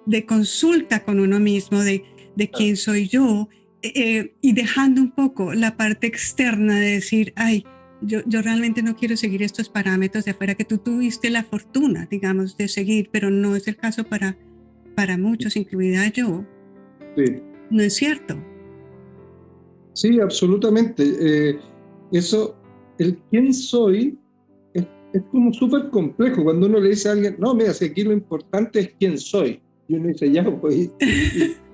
de consulta con uno mismo de quién soy yo, y dejando un poco la parte externa de decir, ay, yo realmente no quiero seguir estos parámetros de afuera que tú tuviste la fortuna, digamos, de seguir, pero no es el caso para muchos, incluida yo. Sí. ¿No es cierto? Sí, absolutamente. Eso, el quién soy, es como súper complejo. Cuando uno le dice a alguien, no, mira, si aquí lo importante es quién soy. Y uno dice, ya, pues,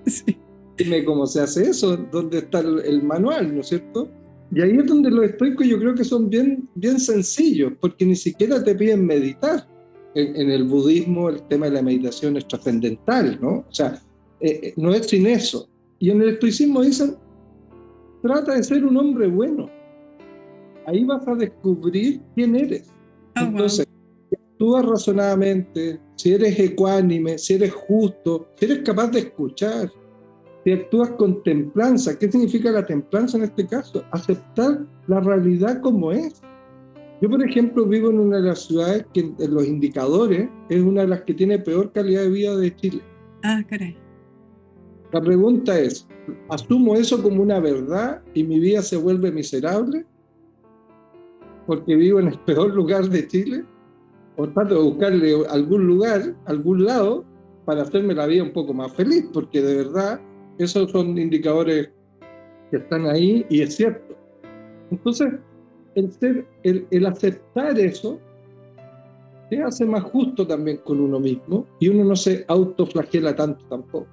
Sí. dime cómo se hace eso, dónde está el manual, ¿no es cierto? Y ahí es donde los estoicos yo creo que son bien, bien sencillos, porque ni siquiera te piden meditar. En el budismo el tema de la meditación es trascendental, ¿no? O sea, no es sin eso. Y en el estoicismo dicen, trata de ser un hombre bueno. Ahí vas a descubrir quién eres. Oh, wow. Entonces, si actúas razonadamente, si eres ecuánime, si eres justo, si eres capaz de escuchar, si actúas con templanza. ¿Qué significa la templanza en este caso? Aceptar la realidad como es. Yo, por ejemplo, vivo en una de las ciudades que en los indicadores es una de las que tiene peor calidad de vida de Chile. Ah, caray. La pregunta es, ¿asumo eso como una verdad y mi vida se vuelve miserable porque vivo en el peor lugar de Chile? O trato de buscarle algún lugar, algún lado, para hacerme la vida un poco más feliz, porque de verdad esos son indicadores que están ahí y es cierto. Entonces, el aceptar eso te hace más justo también con uno mismo y uno no se autoflagela tanto tampoco,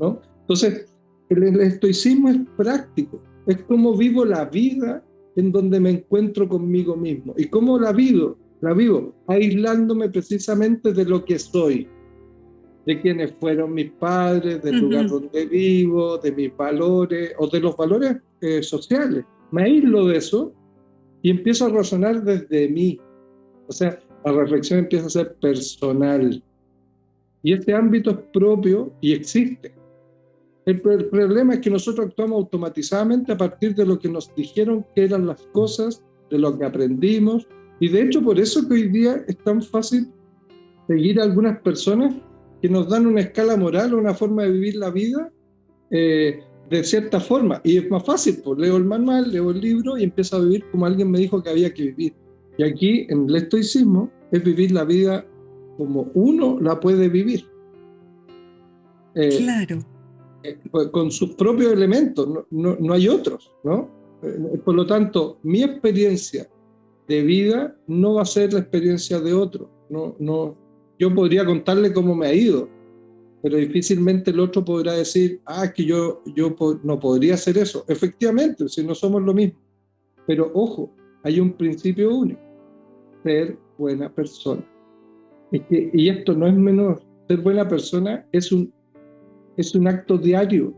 ¿no? Entonces, el estoicismo es práctico, es como vivo la vida en donde me encuentro conmigo mismo. ¿Y cómo la vivo? La vivo aislándome precisamente de lo que soy, de quienes fueron mis padres, del lugar donde vivo, de mis valores o de los valores sociales. Me aíslo de eso y empiezo a razonar desde mí. O sea, la reflexión empieza a ser personal. Y este ámbito es propio y existe. El problema es que nosotros actuamos automatizadamente a partir de lo que nos dijeron que eran las cosas, de lo que aprendimos. Y de hecho, por eso que hoy día es tan fácil seguir a algunas personas que nos dan una escala moral o una forma de vivir la vida de cierta forma. Y es más fácil, pues leo el manual, leo el libro y empiezo a vivir como alguien me dijo que había que vivir. Y aquí, en el estoicismo, es vivir la vida como uno la puede vivir. Claro. Con sus propios elementos, no hay otros, ¿no? Por lo tanto, mi experiencia de vida no va a ser la experiencia de otro. Yo podría contarle cómo me ha ido, pero difícilmente el otro podrá decir, es que yo no podría hacer eso. Efectivamente, si no somos lo mismo. Pero ojo, hay un principio único: ser buena persona. Y esto no es menor. Ser buena persona es un acto diario.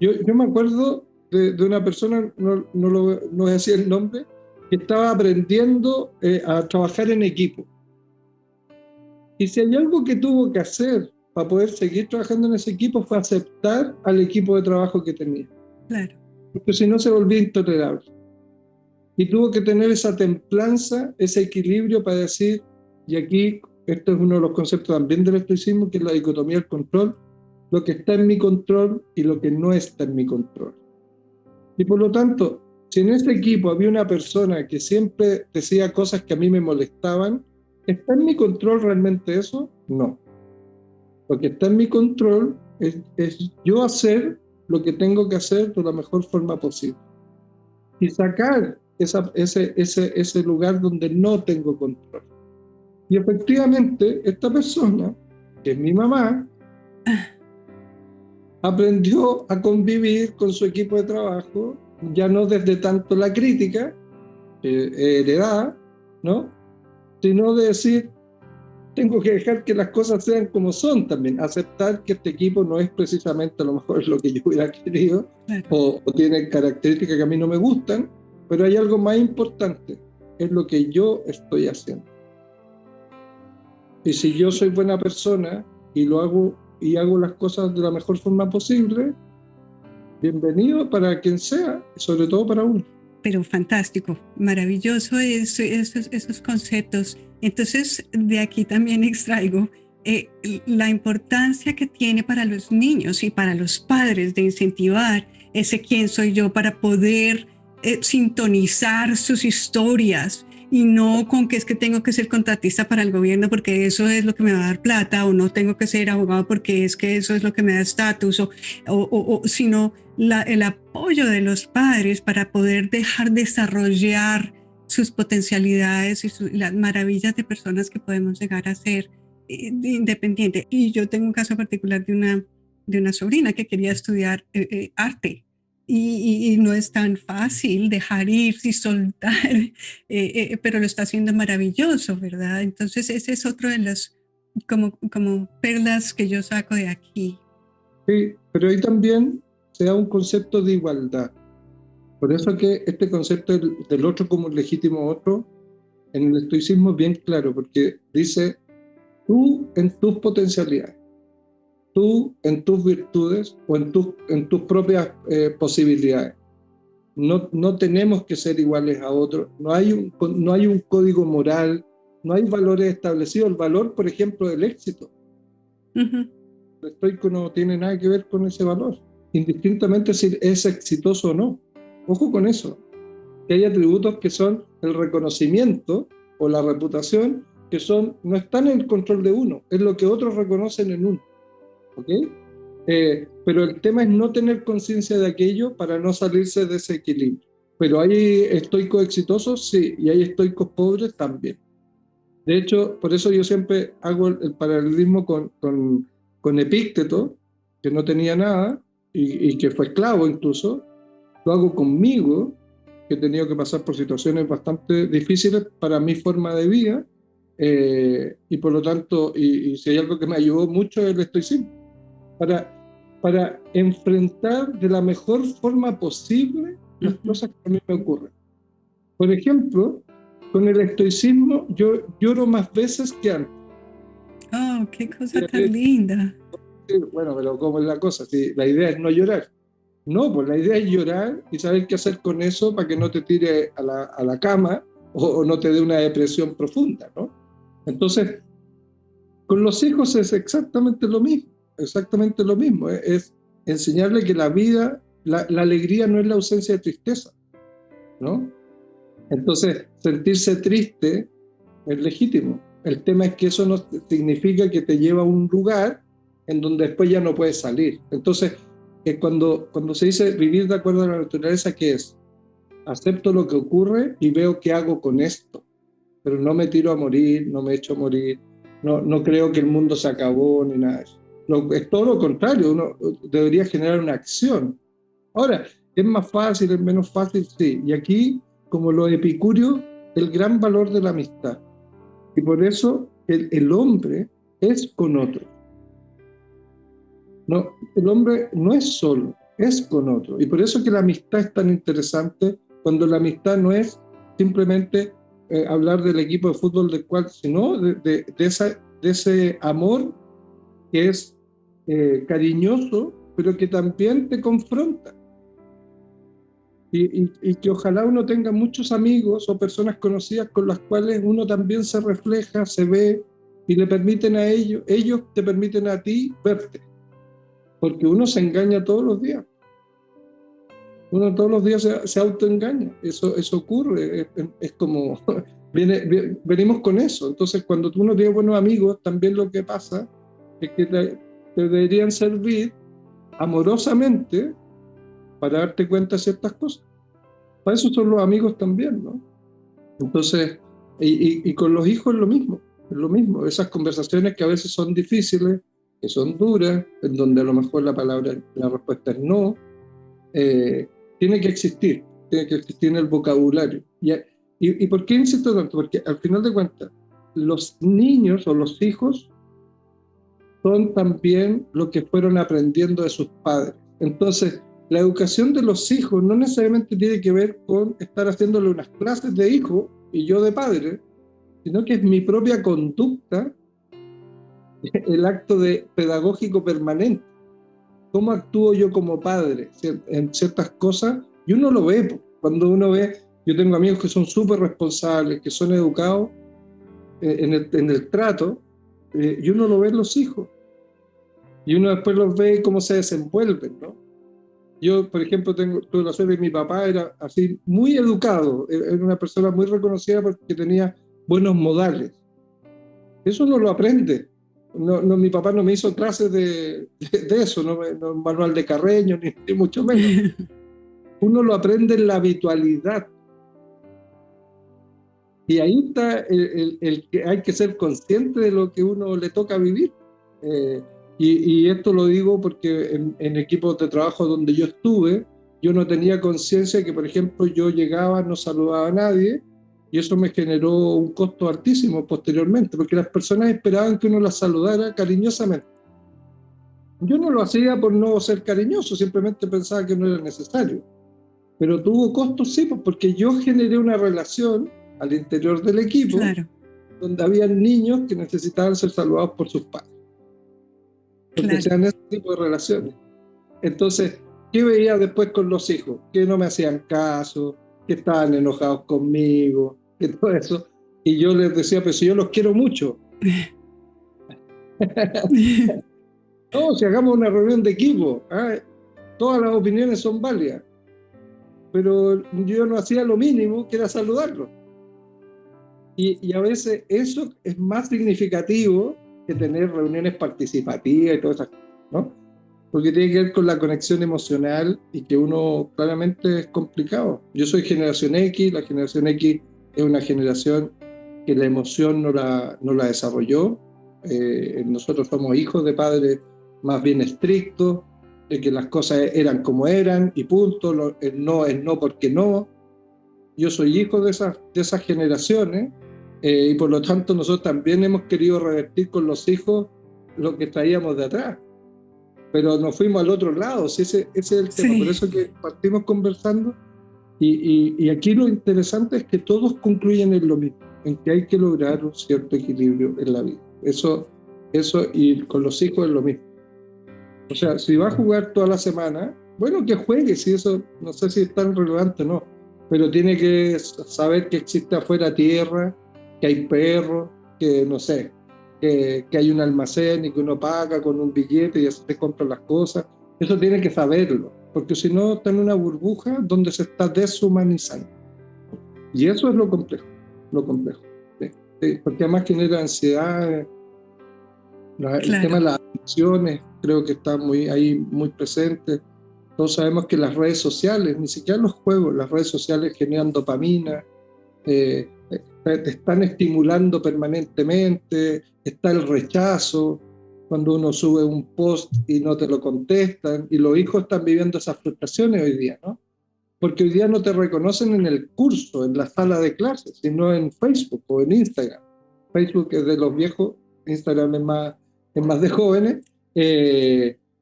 Yo me acuerdo de una persona, no voy a decir el nombre, que estaba aprendiendo a trabajar en equipo. Y si hay algo que tuvo que hacer para poder seguir trabajando en ese equipo fue aceptar al equipo de trabajo que tenía. Claro. Porque si no se volvía intolerable. Y tuvo que tener esa templanza, ese equilibrio para decir, y aquí esto es uno de los conceptos también del estoicismo, que es la dicotomía del control, lo que está en mi control y lo que no está en mi control. Y por lo tanto, si en ese equipo había una persona que siempre decía cosas que a mí me molestaban, ¿está en mi control realmente eso? No. Lo que está en mi control es yo hacer lo que tengo que hacer de la mejor forma posible. Y sacar ese lugar donde no tengo control. Y efectivamente, esta persona, que es mi mamá, aprendió a convivir con su equipo de trabajo, ya no desde tanto la crítica heredada, ¿no? Sino de decir, tengo que dejar que las cosas sean como son también, aceptar que este equipo no es precisamente a lo mejor lo que yo hubiera querido, Claro. o tiene características que a mí no me gustan, pero hay algo más importante, es lo que yo estoy haciendo. Y si yo soy buena persona y lo hago y hago las cosas de la mejor forma posible, bienvenido para quien sea, sobre todo para uno. Pero fantástico, maravilloso esos conceptos. Entonces, de aquí también extraigo la importancia que tiene para los niños y para los padres de incentivar ese quién soy yo para poder sintonizar sus historias y no con que es que tengo que ser contratista para el gobierno porque eso es lo que me va a dar plata, o no tengo que ser abogado porque es que eso es lo que me da estatus, sino el apoyo de los padres para poder dejar desarrollar sus potencialidades y las maravillas de personas que podemos llegar a ser independiente. Y yo tengo un caso particular de una sobrina que quería estudiar arte. Y no es tan fácil dejar ir y soltar, pero lo está haciendo maravilloso, ¿verdad? Entonces ese es otro de las como perlas que yo saco de aquí. Sí, pero ahí también se da un concepto de igualdad. Por eso que este concepto del otro como un legítimo otro En el estoicismo es bien claro, porque dice, tú en tus potencialidades, tú en tus virtudes o en tus propias posibilidades. No tenemos que ser iguales a otros, no hay un código moral, no hay valores establecidos. El valor, por ejemplo, del éxito. Ujú. El estoico no tiene nada que ver con ese valor, indistintamente si es exitoso o no. Ojo con eso, que hay atributos que son el reconocimiento o la reputación, que no están en el control de uno, es lo que otros reconocen en uno. ¿Ok? Pero el tema es no tener conciencia de aquello para no salirse de ese equilibrio. Pero hay estoicos exitosos, sí, y hay estoicos pobres también. De hecho, por eso yo siempre hago el paralelismo con Epícteto, que no tenía nada y que fue esclavo incluso. Lo hago conmigo, que he tenido que pasar por situaciones bastante difíciles para mi forma de vida, y por lo tanto, y si hay algo que me ayudó mucho es el estoicismo, para enfrentar de la mejor forma posible las cosas que a mí me ocurren. Por ejemplo, con el estoicismo yo lloro más veces que antes. Oh, qué cosa tan linda. Bueno, pero ¿cómo es la cosa? Si la idea es no llorar. No, pues la idea es llorar y saber qué hacer con eso para que no te tire a la cama o no te dé una depresión profunda, ¿no? Entonces, con los hijos es exactamente lo mismo, exactamente lo mismo. Es enseñarle que la vida, la alegría no es la ausencia de tristeza, ¿no? Entonces, sentirse triste es legítimo. El tema es que eso no significa que te lleva a un lugar en donde después ya no puedes salir. Entonces, cuando se dice vivir de acuerdo a la naturaleza, ¿qué es? Acepto lo que ocurre y veo qué hago con esto. Pero no me tiro a morir, no me echo a morir, no creo que el mundo se acabó ni nada de eso. Es todo lo contrario, uno debería generar una acción. Ahora, ¿es más fácil, es menos fácil? Sí. Y aquí, como los epicúreos, el gran valor de la amistad. Y por eso el hombre es con otro. No, el hombre no es solo, es con otro. Y por eso que la amistad es tan interesante, cuando la amistad no es simplemente hablar del equipo de fútbol del cual, sino de ese amor que es cariñoso, pero que también te confronta. Y que ojalá uno tenga muchos amigos o personas conocidas con las cuales uno también se refleja, se ve y le permiten a ellos te permiten a ti verte. Porque uno se engaña todos los días. Uno todos los días se autoengaña. Eso ocurre. Es como, venimos con eso. Entonces, cuando uno tiene buenos amigos, también lo que pasa es que te deberían servir amorosamente para darte cuenta de ciertas cosas. Para eso son los amigos también, ¿no? Entonces, y con los hijos es lo mismo. Esas conversaciones que a veces son difíciles, que son duras, en donde a lo mejor la respuesta es no, tiene que existir en el vocabulario. ¿Y por qué insisto tanto? Porque al final de cuentas, los niños o los hijos son también lo que fueron aprendiendo de sus padres. Entonces, la educación de los hijos no necesariamente tiene que ver con estar haciéndole unas clases de hijo y yo de padre, sino que es mi propia conducta, el acto pedagógico permanente. ¿Cómo actúo yo como padre en ciertas cosas? Y uno lo ve, cuando uno ve, yo tengo amigos que son súper responsables, que son educados en el trato, y uno lo ve en los hijos. Y uno después los ve cómo se desenvuelven, ¿no? Yo, por ejemplo, tuve la suerte de que mi papá era así muy educado, era una persona muy reconocida porque tenía buenos modales. Eso no lo aprende. Mi papá no me hizo clases de eso, no manual de Carreño, ni mucho menos. Uno lo aprende en la habitualidad. Y ahí está el que hay que ser consciente de lo que uno le toca vivir. Y esto lo digo porque en equipos de trabajo donde yo estuve, yo no tenía conciencia que, por ejemplo, yo llegaba, no saludaba a nadie, y eso me generó un costo altísimo posteriormente, porque las personas esperaban que uno las saludara cariñosamente. Yo no lo hacía por no ser cariñoso, simplemente pensaba que no era necesario. Pero tuvo costos, sí, porque yo generé una relación al interior del equipo, claro, donde había niños que necesitaban ser saludados por sus padres, porque claro. sean ese tipo de relaciones. Entonces, ¿qué veía después con los hijos? Que no me hacían caso, que estaban enojados conmigo, que todo eso. Y yo les decía, pues si yo los quiero mucho. No, si hagamos una reunión de equipo, todas las opiniones son válidas, pero yo no hacía lo mínimo que era saludarlos. Y a veces eso es más significativo que tener reuniones participativas y todas esas cosas, ¿no? Porque tiene que ver con la conexión emocional y que uno claramente es complicado. Yo soy generación X, la generación X es una generación que la emoción no la desarrolló. Nosotros somos hijos de padres más bien estrictos, de que las cosas eran como eran y punto, el no es no porque no. Yo soy hijo de esas generaciones, y por lo tanto nosotros también hemos querido revertir con los hijos lo que traíamos de atrás, pero nos fuimos al otro lado, si ese es el tema, por Sí, eso que partimos conversando y aquí lo interesante es que todos concluyen en lo mismo, en que hay que lograr un cierto equilibrio en la vida. Eso y con los hijos es lo mismo. O sea, si va a jugar toda la semana, bueno, que juegue, si eso no sé si es tan relevante o no, pero tiene que saber que existe afuera tierra, que hay perros, que no sé, que hay un almacén y que uno paga con un billete y así se compran las cosas. Eso tiene que saberlo, porque si no está en una burbuja donde se está deshumanizando. Y eso es lo complejo, lo complejo. ¿Sí? Sí, porque además genera ansiedad. El tema claro. de las adicciones creo que está ahí muy presente. Todos sabemos que las redes sociales, ni siquiera los juegos, las redes sociales generan dopamina, te están estimulando permanentemente, está el rechazo, cuando uno sube un post y no te lo contestan, y los hijos están viviendo esas frustraciones hoy día, ¿no? Porque hoy día no te reconocen en el curso, en la sala de clases, sino en Facebook o en Instagram. Facebook es de los viejos, Instagram es más de jóvenes,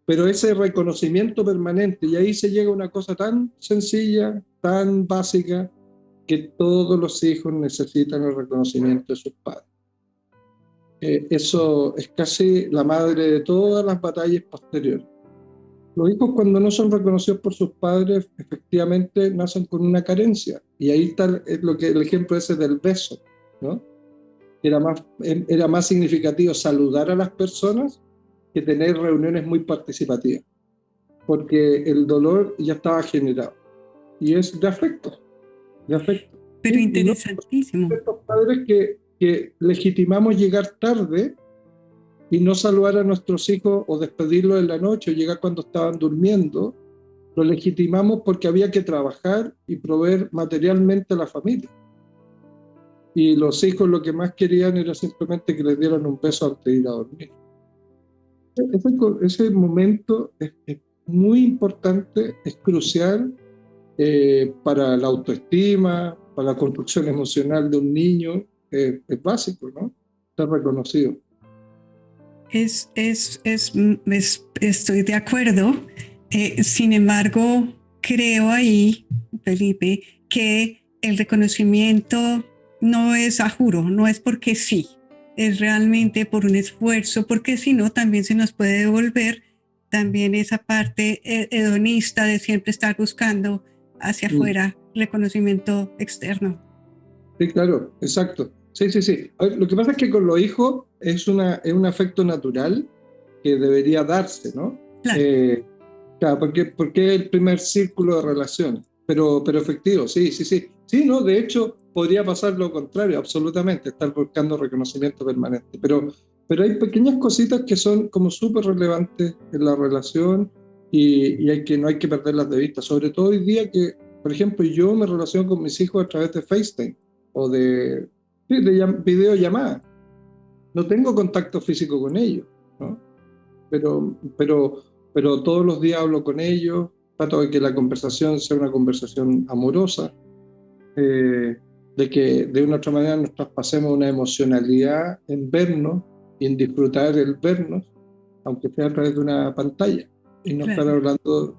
pero ese reconocimiento permanente, y ahí se llega a una cosa tan sencilla, tan básica, que todos los hijos necesitan el reconocimiento de sus padres. Eso es casi la madre de todas las batallas posteriores. Los hijos cuando no son reconocidos por sus padres, efectivamente nacen con una carencia. Y ahí está el ejemplo ese del beso, ¿no? Era más significativo saludar a las personas que tener reuniones muy participativas, porque el dolor ya estaba generado. Y es de afecto, de afecto. Pero Y no interesantísimo. estos padres que legitimamos llegar tarde y no saludar a nuestros hijos o despedirlos en la noche o llegar cuando estaban durmiendo, lo legitimamos porque había que trabajar y proveer materialmente a la familia. Y los hijos lo que más querían era simplemente que les dieran un beso antes de ir a dormir. Ese momento es muy importante, es crucial para la autoestima, para la construcción emocional de un niño, es básico, ¿no? Está reconocido. Estoy de acuerdo. Sin embargo, creo ahí, Felipe, que el reconocimiento no es a juro, no es porque sí, es realmente por un esfuerzo, porque si no, también se nos puede devolver también esa parte hedonista de siempre estar buscando hacia afuera reconocimiento externo. Sí, claro, exacto. Sí, sí, sí. A ver, lo que pasa es que con los hijos es un afecto natural que debería darse, ¿no? Claro. Claro, porque es el primer círculo de relaciones, pero efectivo, sí, sí, sí. Sí, no, de hecho, podría pasar lo contrario, absolutamente, estar buscando reconocimiento permanente, pero hay pequeñas cositas que son como súper relevantes en la relación y no hay que perderlas de vista, sobre todo hoy día que, por ejemplo, yo me relaciono con mis hijos a través de FaceTime o sí, de videollamada. No tengo contacto físico con ellos, ¿no? Pero todos los días hablo con ellos, trato de que la conversación sea una conversación amorosa, de que de una u otra manera nos traspasemos una emocionalidad en vernos y en disfrutar el vernos, aunque sea a través de una pantalla, y no estar Claro. hablando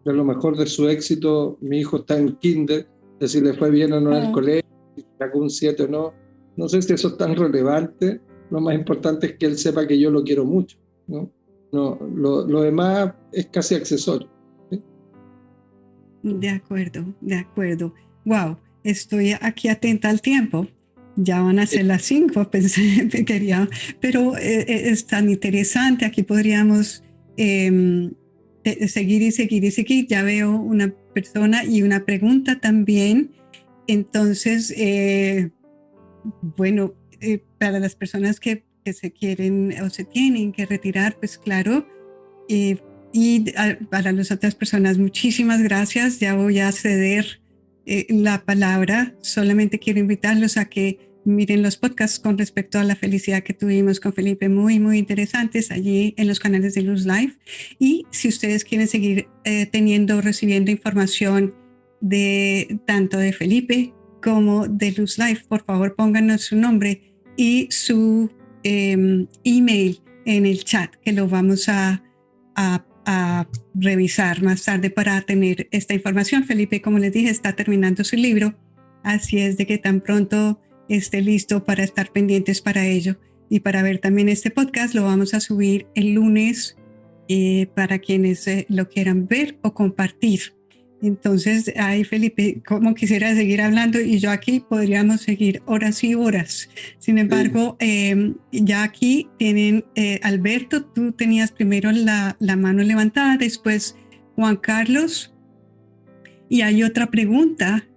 de lo mejor de su éxito. Mi hijo está en kinder, de si le fue bien o no en el Oh, colegio, sacó un 7 o no. No sé si eso es tan relevante. Lo más importante es que él sepa que yo lo quiero mucho, ¿no? No, lo demás es casi accesorio, ¿sí? De acuerdo, de acuerdo. Wow, estoy aquí atenta al tiempo. Ya van a ser las 5, pensé que quería, pero es tan interesante. Aquí podríamos seguir y seguir y seguir. Ya veo una persona y una pregunta también. Entonces, bueno, para las personas que se quieren o se tienen que retirar, pues claro. Eh, para las otras personas, muchísimas gracias. Ya voy a ceder la palabra. Solamente quiero invitarlos a que miren los podcasts con respecto a la felicidad que tuvimos con Felipe, muy, muy interesantes allí en los canales de Luz Life. Y si ustedes quieren seguir recibiendo información de tanto de Felipe como de Luz Life, por favor pónganos su nombre y su email en el chat, que lo vamos a revisar más tarde para tener esta información. Felipe, como les dije, está terminando su libro, así es de que tan pronto esté listo para estar pendientes para ello y para ver también este podcast. Lo vamos a subir el lunes para quienes lo quieran ver o compartir. Entonces, ay, Felipe, como quisiera seguir hablando y yo aquí podríamos seguir horas y horas. Sin embargo, ya aquí tienen, Alberto, tú tenías primero la mano levantada, después Juan Carlos, y hay otra pregunta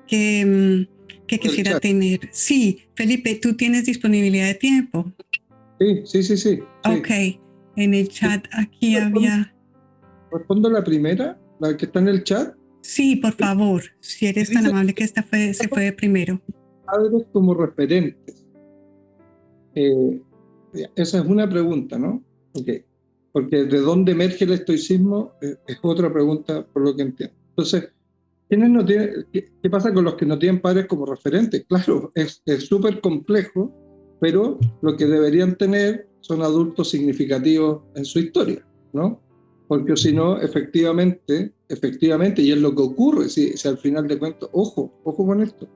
que quisiera tener. Sí, Felipe, ¿tú tienes disponibilidad de tiempo? Sí. Ok, en el chat aquí había... ¿Respondo la primera? ¿La que está en el chat? Sí, por favor, si eres tan amable que esta se fue primero. Padres como referentes. Esa es una pregunta, ¿no? Okay. Porque ¿de dónde emerge el estoicismo? Es otra pregunta, por lo que entiendo. Entonces, ¿quiénes no tienen, qué pasa con los que no tienen padres como referentes? Claro, es súper complejo, pero lo que deberían tener son adultos significativos en su historia, ¿no? Porque si no, efectivamente, y es lo que ocurre, si al final de cuentas, ojo con esto.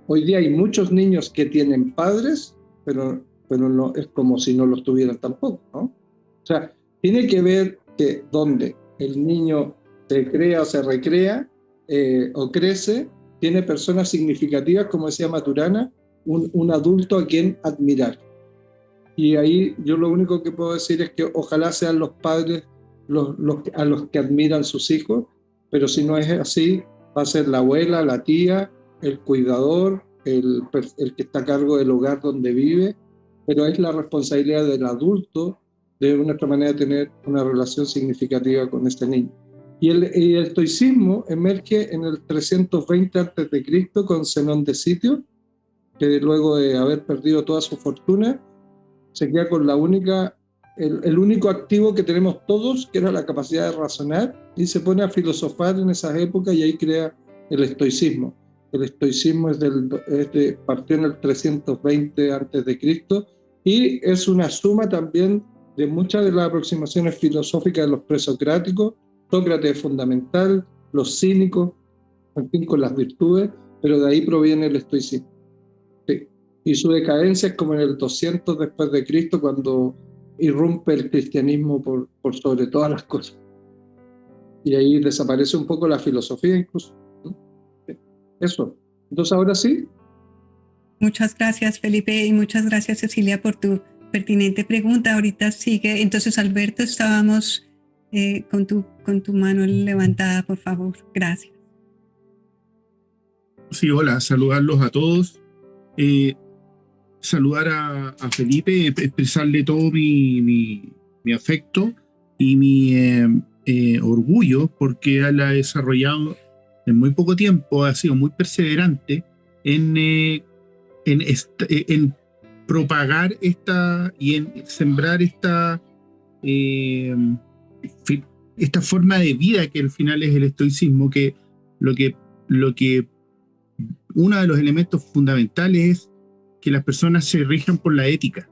Hoy día hay muchos niños que tienen padres, pero no es como si no los tuvieran tampoco, ¿no? O sea, tiene que ver que donde el niño se crea o se recrea o crece, tiene personas significativas, como decía Maturana, un adulto a quien admirar. Y ahí yo lo único que puedo decir es que ojalá sean los padres a los que admiran sus hijos, pero si no es así, va a ser la abuela, la tía, el cuidador, el que está a cargo del hogar donde vive, pero es la responsabilidad del adulto de nuestra manera de tener una relación significativa con este niño. Y el estoicismo emerge en el 320 a.C. con Zenón de Sitio, que luego de haber perdido toda su fortuna, se queda con el único activo que tenemos todos, que era la capacidad de razonar, y se pone a filosofar en esas épocas y ahí crea el estoicismo. El estoicismo partió en el 320 a.C. y es una suma también de muchas de las aproximaciones filosóficas de los presocráticos. Sócrates es fundamental, los cínicos, en fin, con las virtudes, pero de ahí proviene el estoicismo. Sí. Y su decadencia es como en el 200 después de Cristo, cuando irrumpe el cristianismo por sobre todas las cosas. Y ahí desaparece un poco la filosofía incluso. Eso. Entonces ahora sí. Muchas gracias, Felipe, y muchas gracias, Cecilia, por tu pertinente pregunta. Ahorita sigue. Entonces, Alberto, estábamos con tu mano levantada, por favor. Gracias. Sí, hola, saludarlos a todos. Saludar a Felipe, expresarle todo mi afecto y mi orgullo, porque él ha desarrollado en muy poco tiempo, ha sido muy perseverante en propagar y en sembrar esta forma de vida que al final es el estoicismo, que lo que uno de los elementos fundamentales es que las personas se rijan por la ética,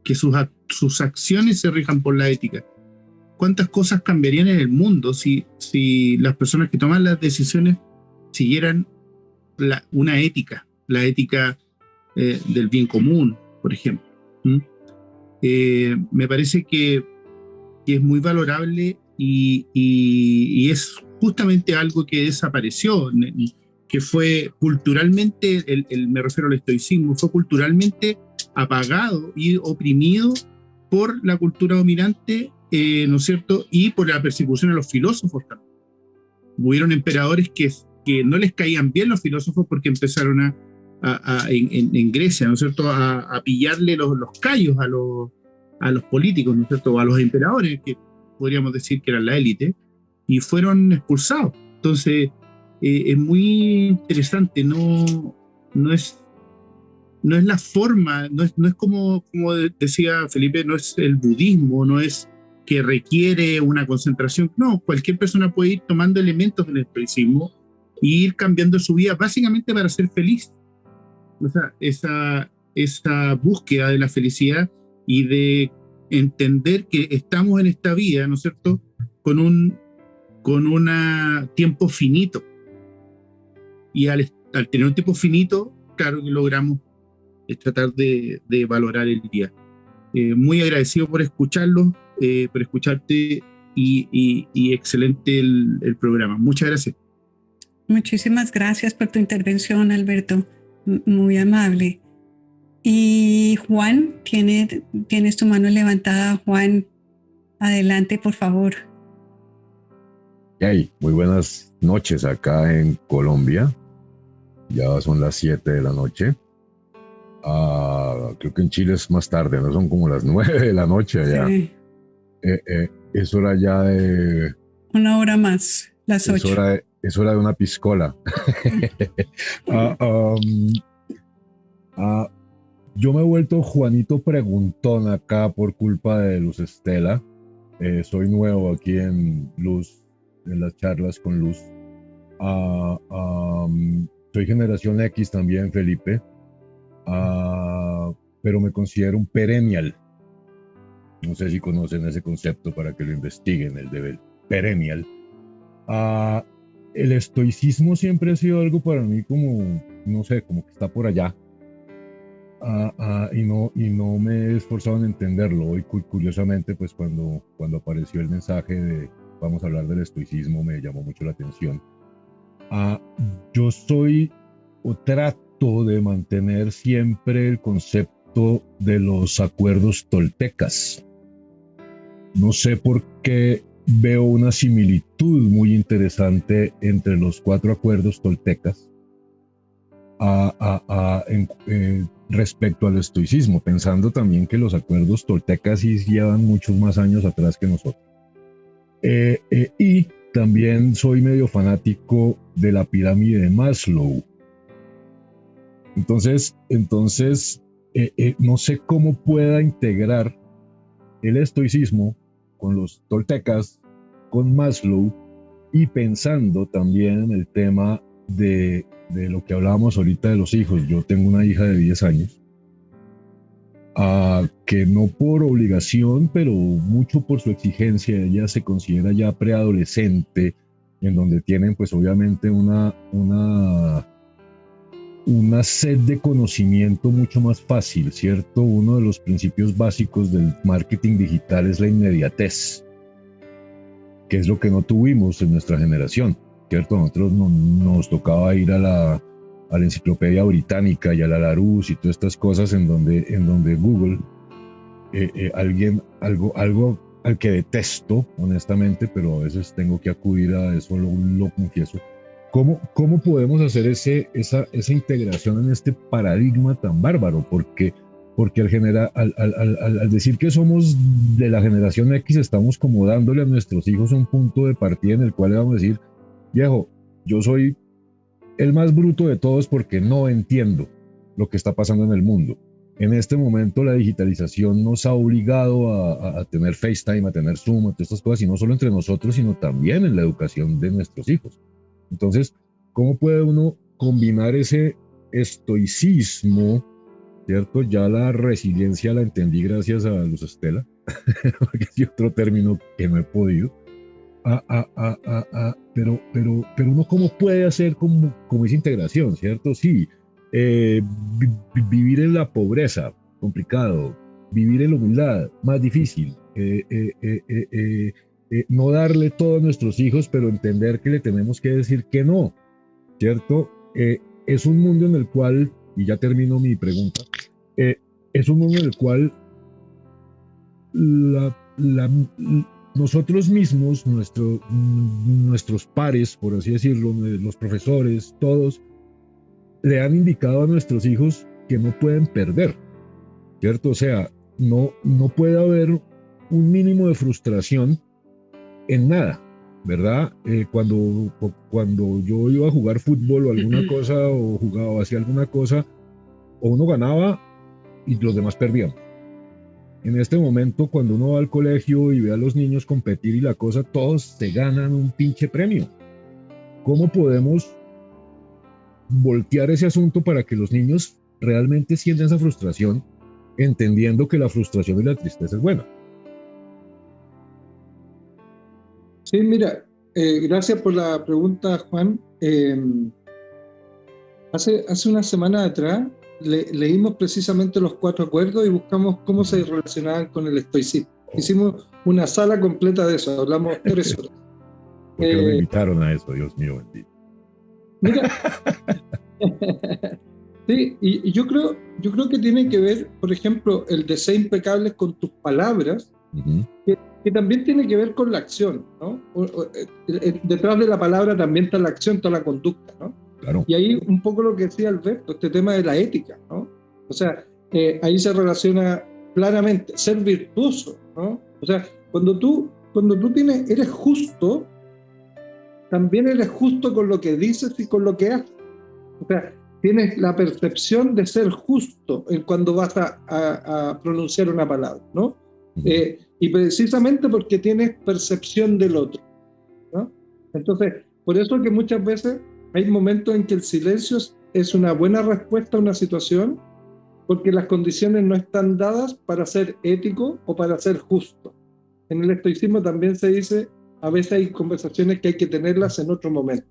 que sus acciones se rijan por la ética. ¿Cuántas cosas cambiarían en el mundo si las personas que toman las decisiones siguieran una ética? la ética del bien común, por ejemplo. Me parece que es muy valorable y es justamente algo que desapareció, que fue culturalmente, me refiero al estoicismo, fue culturalmente apagado y oprimido por la cultura dominante, ¿no es cierto? Y por la persecución a los filósofos también. Hubieron emperadores que no les caían bien los filósofos porque empezaron en Grecia, ¿no es cierto?, a pillarle los callos a los políticos, ¿no es cierto?, o a los emperadores, que podríamos decir que eran la élite, y fueron expulsados. Entonces, es muy interesante, no es la forma, no es como decía Felipe, no es el budismo, no es que requiere una concentración. No, cualquier persona puede ir tomando elementos del estoicismo e ir cambiando su vida básicamente para ser feliz. O sea, esa búsqueda de la felicidad y de entender que estamos en esta vida, ¿no es cierto?, con un tiempo finito. Y al tener un tiempo finito, claro que logramos tratar de valorar el día. Muy agradecido por escucharlo, por escucharte y excelente el programa. Muchas gracias. Muchísimas gracias por tu intervención, Alberto. Muy amable. Y Juan, tienes tu mano levantada. Juan, adelante, por favor. Hey, muy buenas noches acá en Colombia. Ya son las 7 de la noche. Creo que en Chile es más tarde, ¿no? Son como las 9 de la noche allá. Sí. Es hora ya de... Una hora más, las 8. Es hora de una piscola. Yo me he vuelto Juanito Preguntón acá por culpa de Luz Estela. Soy nuevo aquí en Luz, en las charlas con Luz. Soy generación X también, Felipe. Pero me considero un perennial. No sé si conocen ese concepto para que lo investiguen, el de perennial. El estoicismo siempre ha sido algo para mí como, no sé, como que está por allá. Y no me he esforzado en entenderlo. Hoy, curiosamente, pues cuando apareció el mensaje de vamos a hablar del estoicismo, me llamó mucho la atención. Yo soy o trato de mantener siempre el concepto de los acuerdos toltecas. No sé por qué veo una similitud muy interesante entre los 4 acuerdos toltecas respecto al estoicismo, pensando también que los acuerdos toltecas sí llevan muchos más años atrás que nosotros. Y también soy medio fanático de la pirámide de Maslow. Entonces no sé cómo pueda integrar el estoicismo con los toltecas, con Maslow, y pensando también en el tema de lo que hablábamos ahorita de los hijos. Yo tengo una hija de 10 años, que no por obligación, pero mucho por su exigencia, ella se considera ya preadolescente, en donde tienen pues obviamente una sed de conocimiento mucho más fácil, ¿cierto? Uno de los principios básicos del marketing digital es la inmediatez, que es lo que no tuvimos en nuestra generación, ¿cierto? Nosotros nos tocaba ir a la Enciclopedia Británica y a la Larousse y todas estas cosas en donde Google, algo al que detesto, honestamente, pero a veces tengo que acudir a eso, lo confieso. ¿Cómo podemos hacer esa integración en este paradigma tan bárbaro? Porque al decir que somos de la generación X, estamos como dándole a nuestros hijos un punto de partida en el cual le vamos a decir, viejo, yo soy el más bruto de todos porque no entiendo lo que está pasando en el mundo. En este momento la digitalización nos ha obligado a tener FaceTime, a tener Zoom, a todas estas cosas, y no solo entre nosotros, sino también en la educación de nuestros hijos. Entonces, ¿cómo puede uno combinar ese estoicismo, ¿cierto? Ya la resiliencia la entendí gracias a Luz Estela, porque es otro término que no he podido. Pero uno cómo puede hacer como esa integración, ¿cierto? Sí, Vivir en la pobreza, complicado. Vivir en la humildad, más difícil. No darle todo a nuestros hijos, pero entender que le tenemos que decir que no, ¿cierto? Es un mundo en el cual, y ya termino mi pregunta, es un mundo en el cual nosotros mismos, nuestros pares, por así decirlo, los profesores, todos, le han indicado a nuestros hijos que no pueden perder, ¿cierto? O sea, no puede haber un mínimo de frustración en nada, ¿verdad? Cuando yo iba a jugar fútbol o alguna cosa, o jugaba o hacía alguna cosa, o uno ganaba y los demás perdían. En este momento, cuando uno va al colegio y ve a los niños competir y la cosa, todos se ganan un pinche premio. ¿Cómo podemos voltear ese asunto para que los niños realmente sientan esa frustración, entendiendo que la frustración y la tristeza es buena? Sí, mira, gracias por la pregunta, Juan. Hace una semana atrás leímos precisamente los 4 acuerdos y buscamos cómo se relacionaban con el estoicismo. Hicimos una sala completa de eso, hablamos 3 horas. ¿Por qué no me invitaron a eso? Dios mío, bendito. Mira, sí, y yo creo que tiene que ver, por ejemplo, el de ser impecables con tus palabras, que también tiene que ver con la acción, ¿no? Detrás de la palabra también está la acción, está la conducta, ¿no? Claro. Y ahí un poco lo que decía Alberto, este tema de la ética, ¿no? O sea, ahí se relaciona claramente ser virtuoso, ¿no? O sea, cuando tú eres justo, también eres justo con lo que dices y con lo que haces. O sea, tienes la percepción de ser justo cuando vas a pronunciar una palabra, ¿no? Y precisamente porque tienes percepción del otro, ¿no? Entonces, por eso es que muchas veces hay momentos en que el silencio es una buena respuesta a una situación, porque las condiciones no están dadas para ser ético o para ser justo. En el estoicismo también se dice, a veces hay conversaciones que hay que tenerlas en otro momento.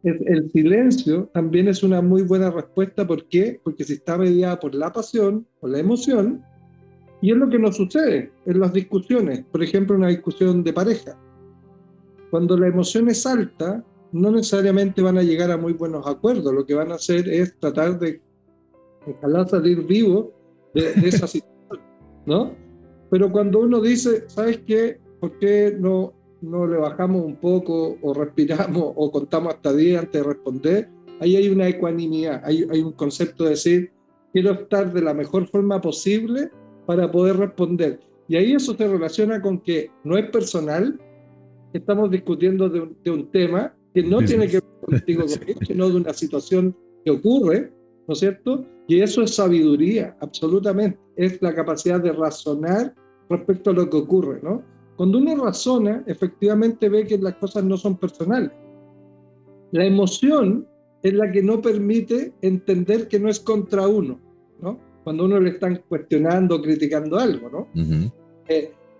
El silencio también es una muy buena respuesta. ¿Por qué? Porque si está mediada por la pasión o la emoción, y es lo que nos sucede en las discusiones, por ejemplo, una discusión de pareja. Cuando la emoción es alta, no necesariamente van a llegar a muy buenos acuerdos. Lo que van a hacer es tratar de ojalá salir vivo de esa situación, ¿no? Pero cuando uno dice, ¿sabes qué? ¿Por qué no le bajamos un poco o respiramos o contamos hasta 10 antes de responder? Ahí hay una ecuanimidad, hay un concepto de decir, quiero estar de la mejor forma posible para poder responder. Y ahí eso se relaciona con que no es personal, estamos discutiendo de un tema que no tiene que ver contigo, sino de una situación que ocurre, ¿no es cierto? Y eso es sabiduría, absolutamente. Es la capacidad de razonar respecto a lo que ocurre, ¿no? Cuando uno razona, efectivamente ve que las cosas no son personales. La emoción es la que no permite entender que no es contra uno, ¿no? Cuando uno le están cuestionando, criticando algo, ¿no?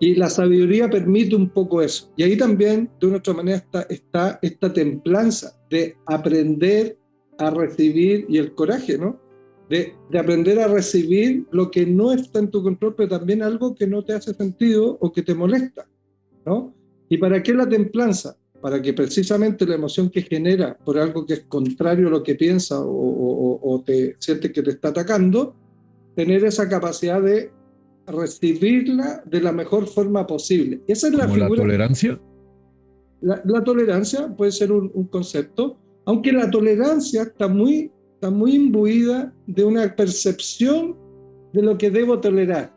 Y la sabiduría permite un poco eso. Y ahí también, de una otra manera, está esta templanza de aprender a recibir, y el coraje, ¿no? De aprender a recibir lo que no está en tu control, pero también algo que no te hace sentido o que te molesta, ¿no? ¿Y para qué la templanza? Para que precisamente la emoción que genera por algo que es contrario a lo que piensas o te sientes que te está atacando, tener esa capacidad de recibirla de la mejor forma posible. Esa es la ¿Como figura. la tolerancia? La tolerancia puede ser un concepto, aunque la tolerancia está muy imbuida de una percepción de lo que debo tolerar.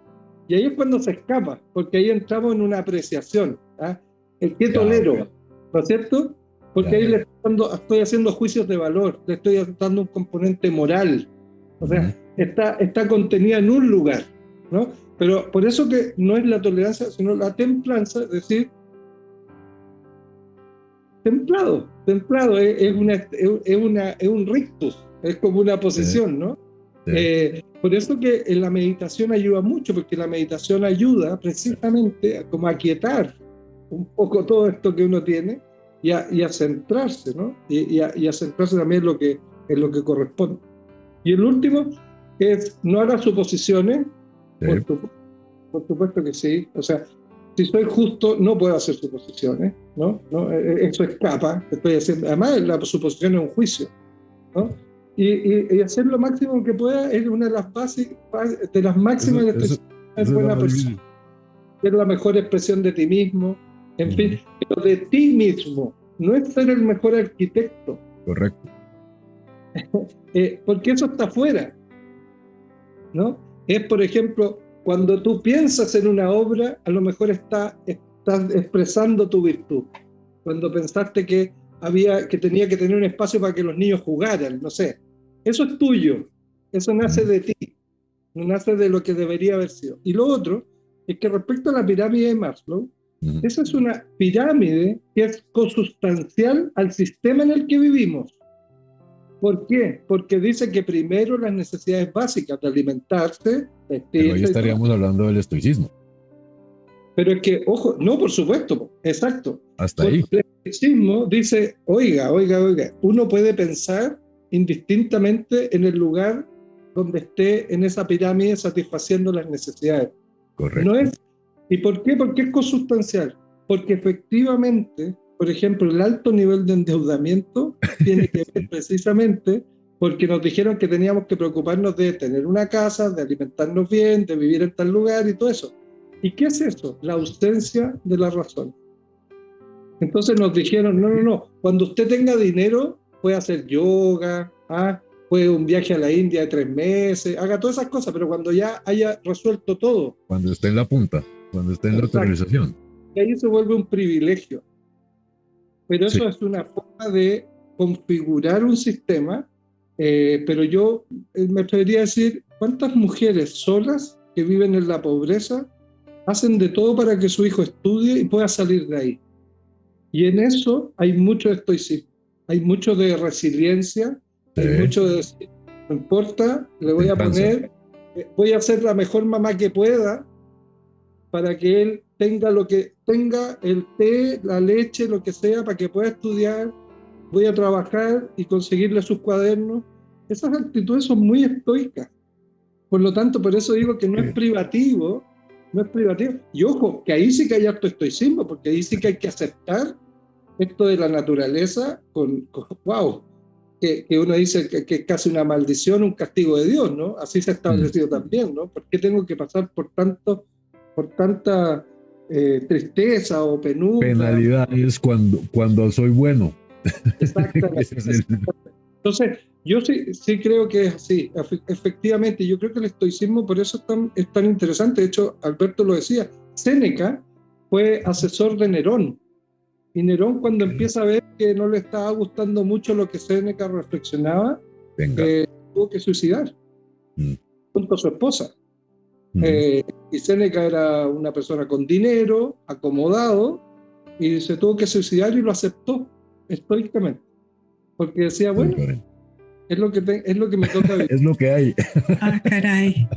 Y ahí es cuando se escapa, porque ahí entramos en una apreciación. ¿Ah? ¿El qué tolero? ¿No es cierto? Porque ahí estoy haciendo juicios de valor, le estoy dando un componente moral. O sea, está contenida en un lugar, ¿no? Pero por eso que no es la tolerancia, sino la templanza, es decir, templado, es un rictus, es como una posición, ¿no? Sí. Por eso que en la meditación ayuda mucho, porque la meditación ayuda precisamente a como a aquietar un poco todo esto que uno tiene y a centrarse, ¿no? Y a centrarse también en lo que corresponde. Y el último es no hagas suposiciones. Sí. Por supuesto que sí. O sea, si soy justo, no puedo hacer suposiciones, ¿no? Eso escapa. Estoy haciendo, además, la suposición es un juicio, ¿no? Y hacer lo máximo que pueda es una de las bases, de las máximas expresiones de buena persona. Es la mejor expresión de ti mismo, en fin, pero de ti mismo. No es ser el mejor arquitecto. Correcto. Porque eso está afuera, ¿no? Es, por ejemplo, cuando tú piensas en una obra, a lo mejor estás expresando tu virtud. Cuando pensaste que tenía que tener un espacio para que los niños jugaran, no sé. Eso es tuyo. Eso nace de ti. No nace de lo que debería haber sido. Y lo otro es que respecto a la pirámide de Maslow, esa es una pirámide que es consustancial al sistema en el que vivimos. ¿Por qué? Porque dice que primero las necesidades básicas de alimentarse, vestirse... Pero ahí estaríamos hablando del estoicismo. Pero es que, ojo, no, por supuesto, exacto. Hasta ahí. El estoicismo dice, oiga, uno puede pensar indistintamente en el lugar donde esté en esa pirámide satisfaciendo las necesidades. Correcto. No es, ¿y por qué? Porque es consustancial. Porque efectivamente, por ejemplo, el alto nivel de endeudamiento tiene que ver precisamente porque nos dijeron que teníamos que preocuparnos de tener una casa, de alimentarnos bien, de vivir en tal lugar y todo eso. ¿Y qué es eso? La ausencia de la razón. Entonces nos dijeron, no, cuando usted tenga dinero, puede hacer yoga, puede un viaje a la India de 3 meses, haga todas esas cosas, pero cuando ya haya resuelto todo. Cuando esté en la punta, cuando esté en la autorización. Y ahí se vuelve un privilegio. Pero eso es una forma de configurar un sistema, pero yo me atrevería a decir, ¿cuántas mujeres solas que viven en la pobreza hacen de todo para que su hijo estudie y pueda salir de ahí? Y en eso hay mucho de estoicismo, hay mucho de resiliencia, hay mucho de decir, no importa, le voy a poner, voy a ser la mejor mamá que pueda para que él tenga el té, la leche, lo que sea, para que pueda estudiar, voy a trabajar y conseguirle sus cuadernos. Esas actitudes son muy estoicas. Por lo tanto, por eso digo que no es privativo. Y ojo, que ahí sí que hay harto estoicismo, porque ahí sí que hay que aceptar esto de la naturaleza wow, que uno dice que es casi una maldición, un castigo de Dios, ¿no? Así se ha establecido también, ¿no? ¿Por qué tengo que pasar por tanta tristeza o penumbra? Penalidades cuando soy bueno. Exactamente. Entonces, yo sí creo que es así, efectivamente. Yo creo que el estoicismo por eso es tan interesante. De hecho, Alberto lo decía, Séneca fue asesor de Nerón. Y Nerón, cuando empieza a ver que no le estaba gustando mucho lo que Séneca reflexionaba, tuvo que suicidar junto a su esposa. Y Séneca era una persona con dinero, acomodado, y se tuvo que suicidar y lo aceptó estoicamente. Porque decía, bueno, es lo que me toca vivir. Es lo que hay. Caray.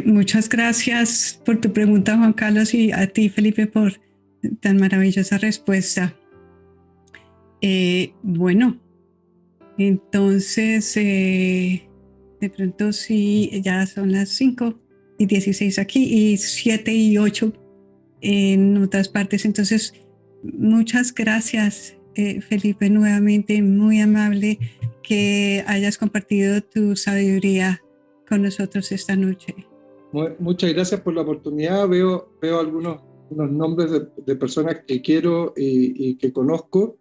Muchas gracias por tu pregunta, Juan Carlos, y a ti, Felipe, por tan maravillosa respuesta. Bueno, entonces, de pronto sí, ya son las 5:16 aquí y 7:08 en otras partes. Entonces, muchas gracias, Felipe, nuevamente, muy amable que hayas compartido tu sabiduría con nosotros esta noche. Muchas gracias por la oportunidad. Veo algunos nombres de personas que quiero y que conozco.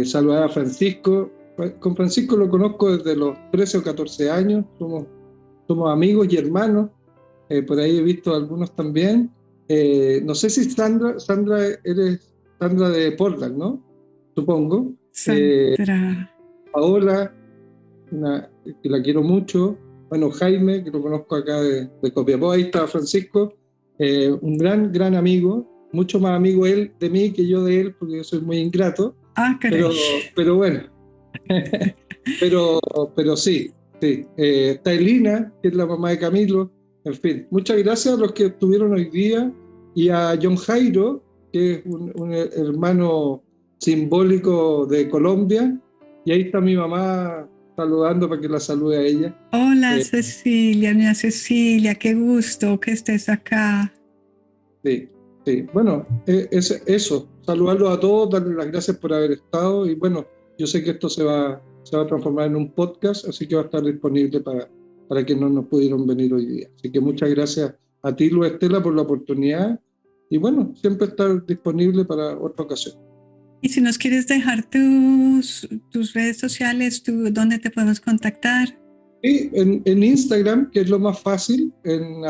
Saludar a Francisco. Con Francisco lo conozco desde los 13 o 14 años. Somos amigos y hermanos. Por ahí he visto algunos también. No sé si Sandra, eres Sandra de Portland, ¿no? Supongo. Sandra. Paola, que la quiero mucho. Bueno, Jaime, que lo conozco acá de Copiapó. Ahí está Francisco. Un gran amigo, mucho más amigo él de mí que yo de él, porque yo soy muy ingrato. Pero bueno, pero sí. Está Elina, que es la mamá de Camilo. En fin, muchas gracias a los que estuvieron hoy día y a John Jairo, que es un hermano simbólico de Colombia. Y ahí está mi mamá saludando para que la salude a ella. Hola Cecilia, mira Cecilia, qué gusto que estés acá. Sí, sí. Bueno, eso, saludarlos a todos, darles las gracias por haber estado y bueno, yo sé que esto se va a transformar en un podcast, así que va a estar disponible para quienes no pudieron venir hoy día. Así que muchas gracias a ti, Luz Estela, por la oportunidad y bueno, siempre estar disponible para otra ocasión. Y si nos quieres dejar tus redes sociales, ¿dónde te podemos contactar? Sí, en Instagram, que es lo más fácil, en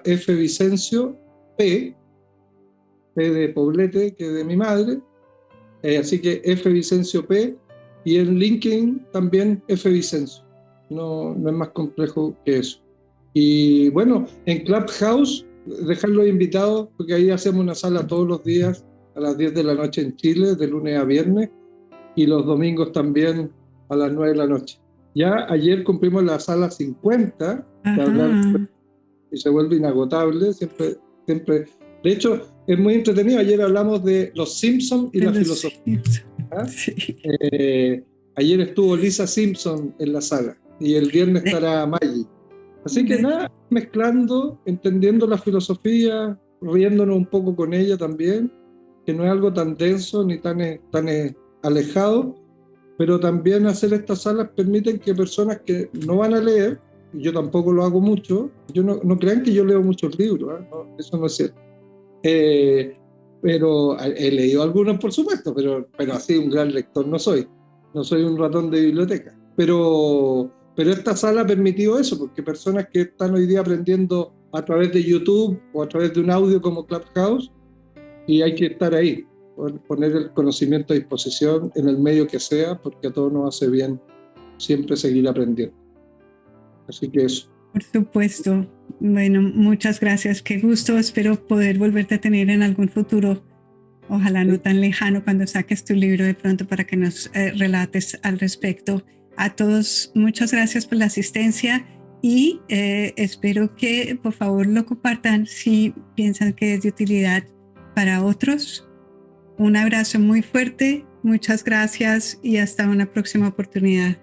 @fvicencio, P de Poblete, que es de mi madre, así que Fvicencio P, y en LinkedIn también Fvicencio. No es más complejo que eso. Y bueno, en Clubhouse, dejarlos invitados, porque ahí hacemos una sala todos los días a las 10 de la noche en Chile, de lunes a viernes, y los domingos también a las 9 de la noche. Ya ayer cumplimos la sala 50, de hablar, y se vuelve inagotable, siempre. De hecho, es muy entretenido. Ayer hablamos de los Simpsons y la filosofía. Sí. Ayer estuvo Lisa Simpson en la sala y el viernes estará Maggie. Así que nada, mezclando, entendiendo la filosofía, riéndonos un poco con ella también, que no es algo tan denso ni tan alejado, pero también hacer estas salas permiten que personas que no van a leer, y yo tampoco lo hago mucho, yo no crean que yo leo muchos libros, no, eso no es cierto. Pero he leído algunos, por supuesto, pero así un gran lector no soy un ratón de biblioteca, pero esta sala ha permitido eso, porque personas que están hoy día aprendiendo a través de YouTube o a través de un audio como Clubhouse, y hay que estar ahí, poner el conocimiento a disposición en el medio que sea, porque a todos nos hace bien siempre seguir aprendiendo. Así que eso. Por supuesto. Bueno, muchas gracias. Qué gusto. Espero poder volverte a tener en algún futuro. Ojalá no tan lejano, cuando saques tu libro de pronto, para que nos relates al respecto. A todos, muchas gracias por la asistencia y espero que por favor lo compartan si piensan que es de utilidad para otros. Un abrazo muy fuerte. Muchas gracias y hasta una próxima oportunidad.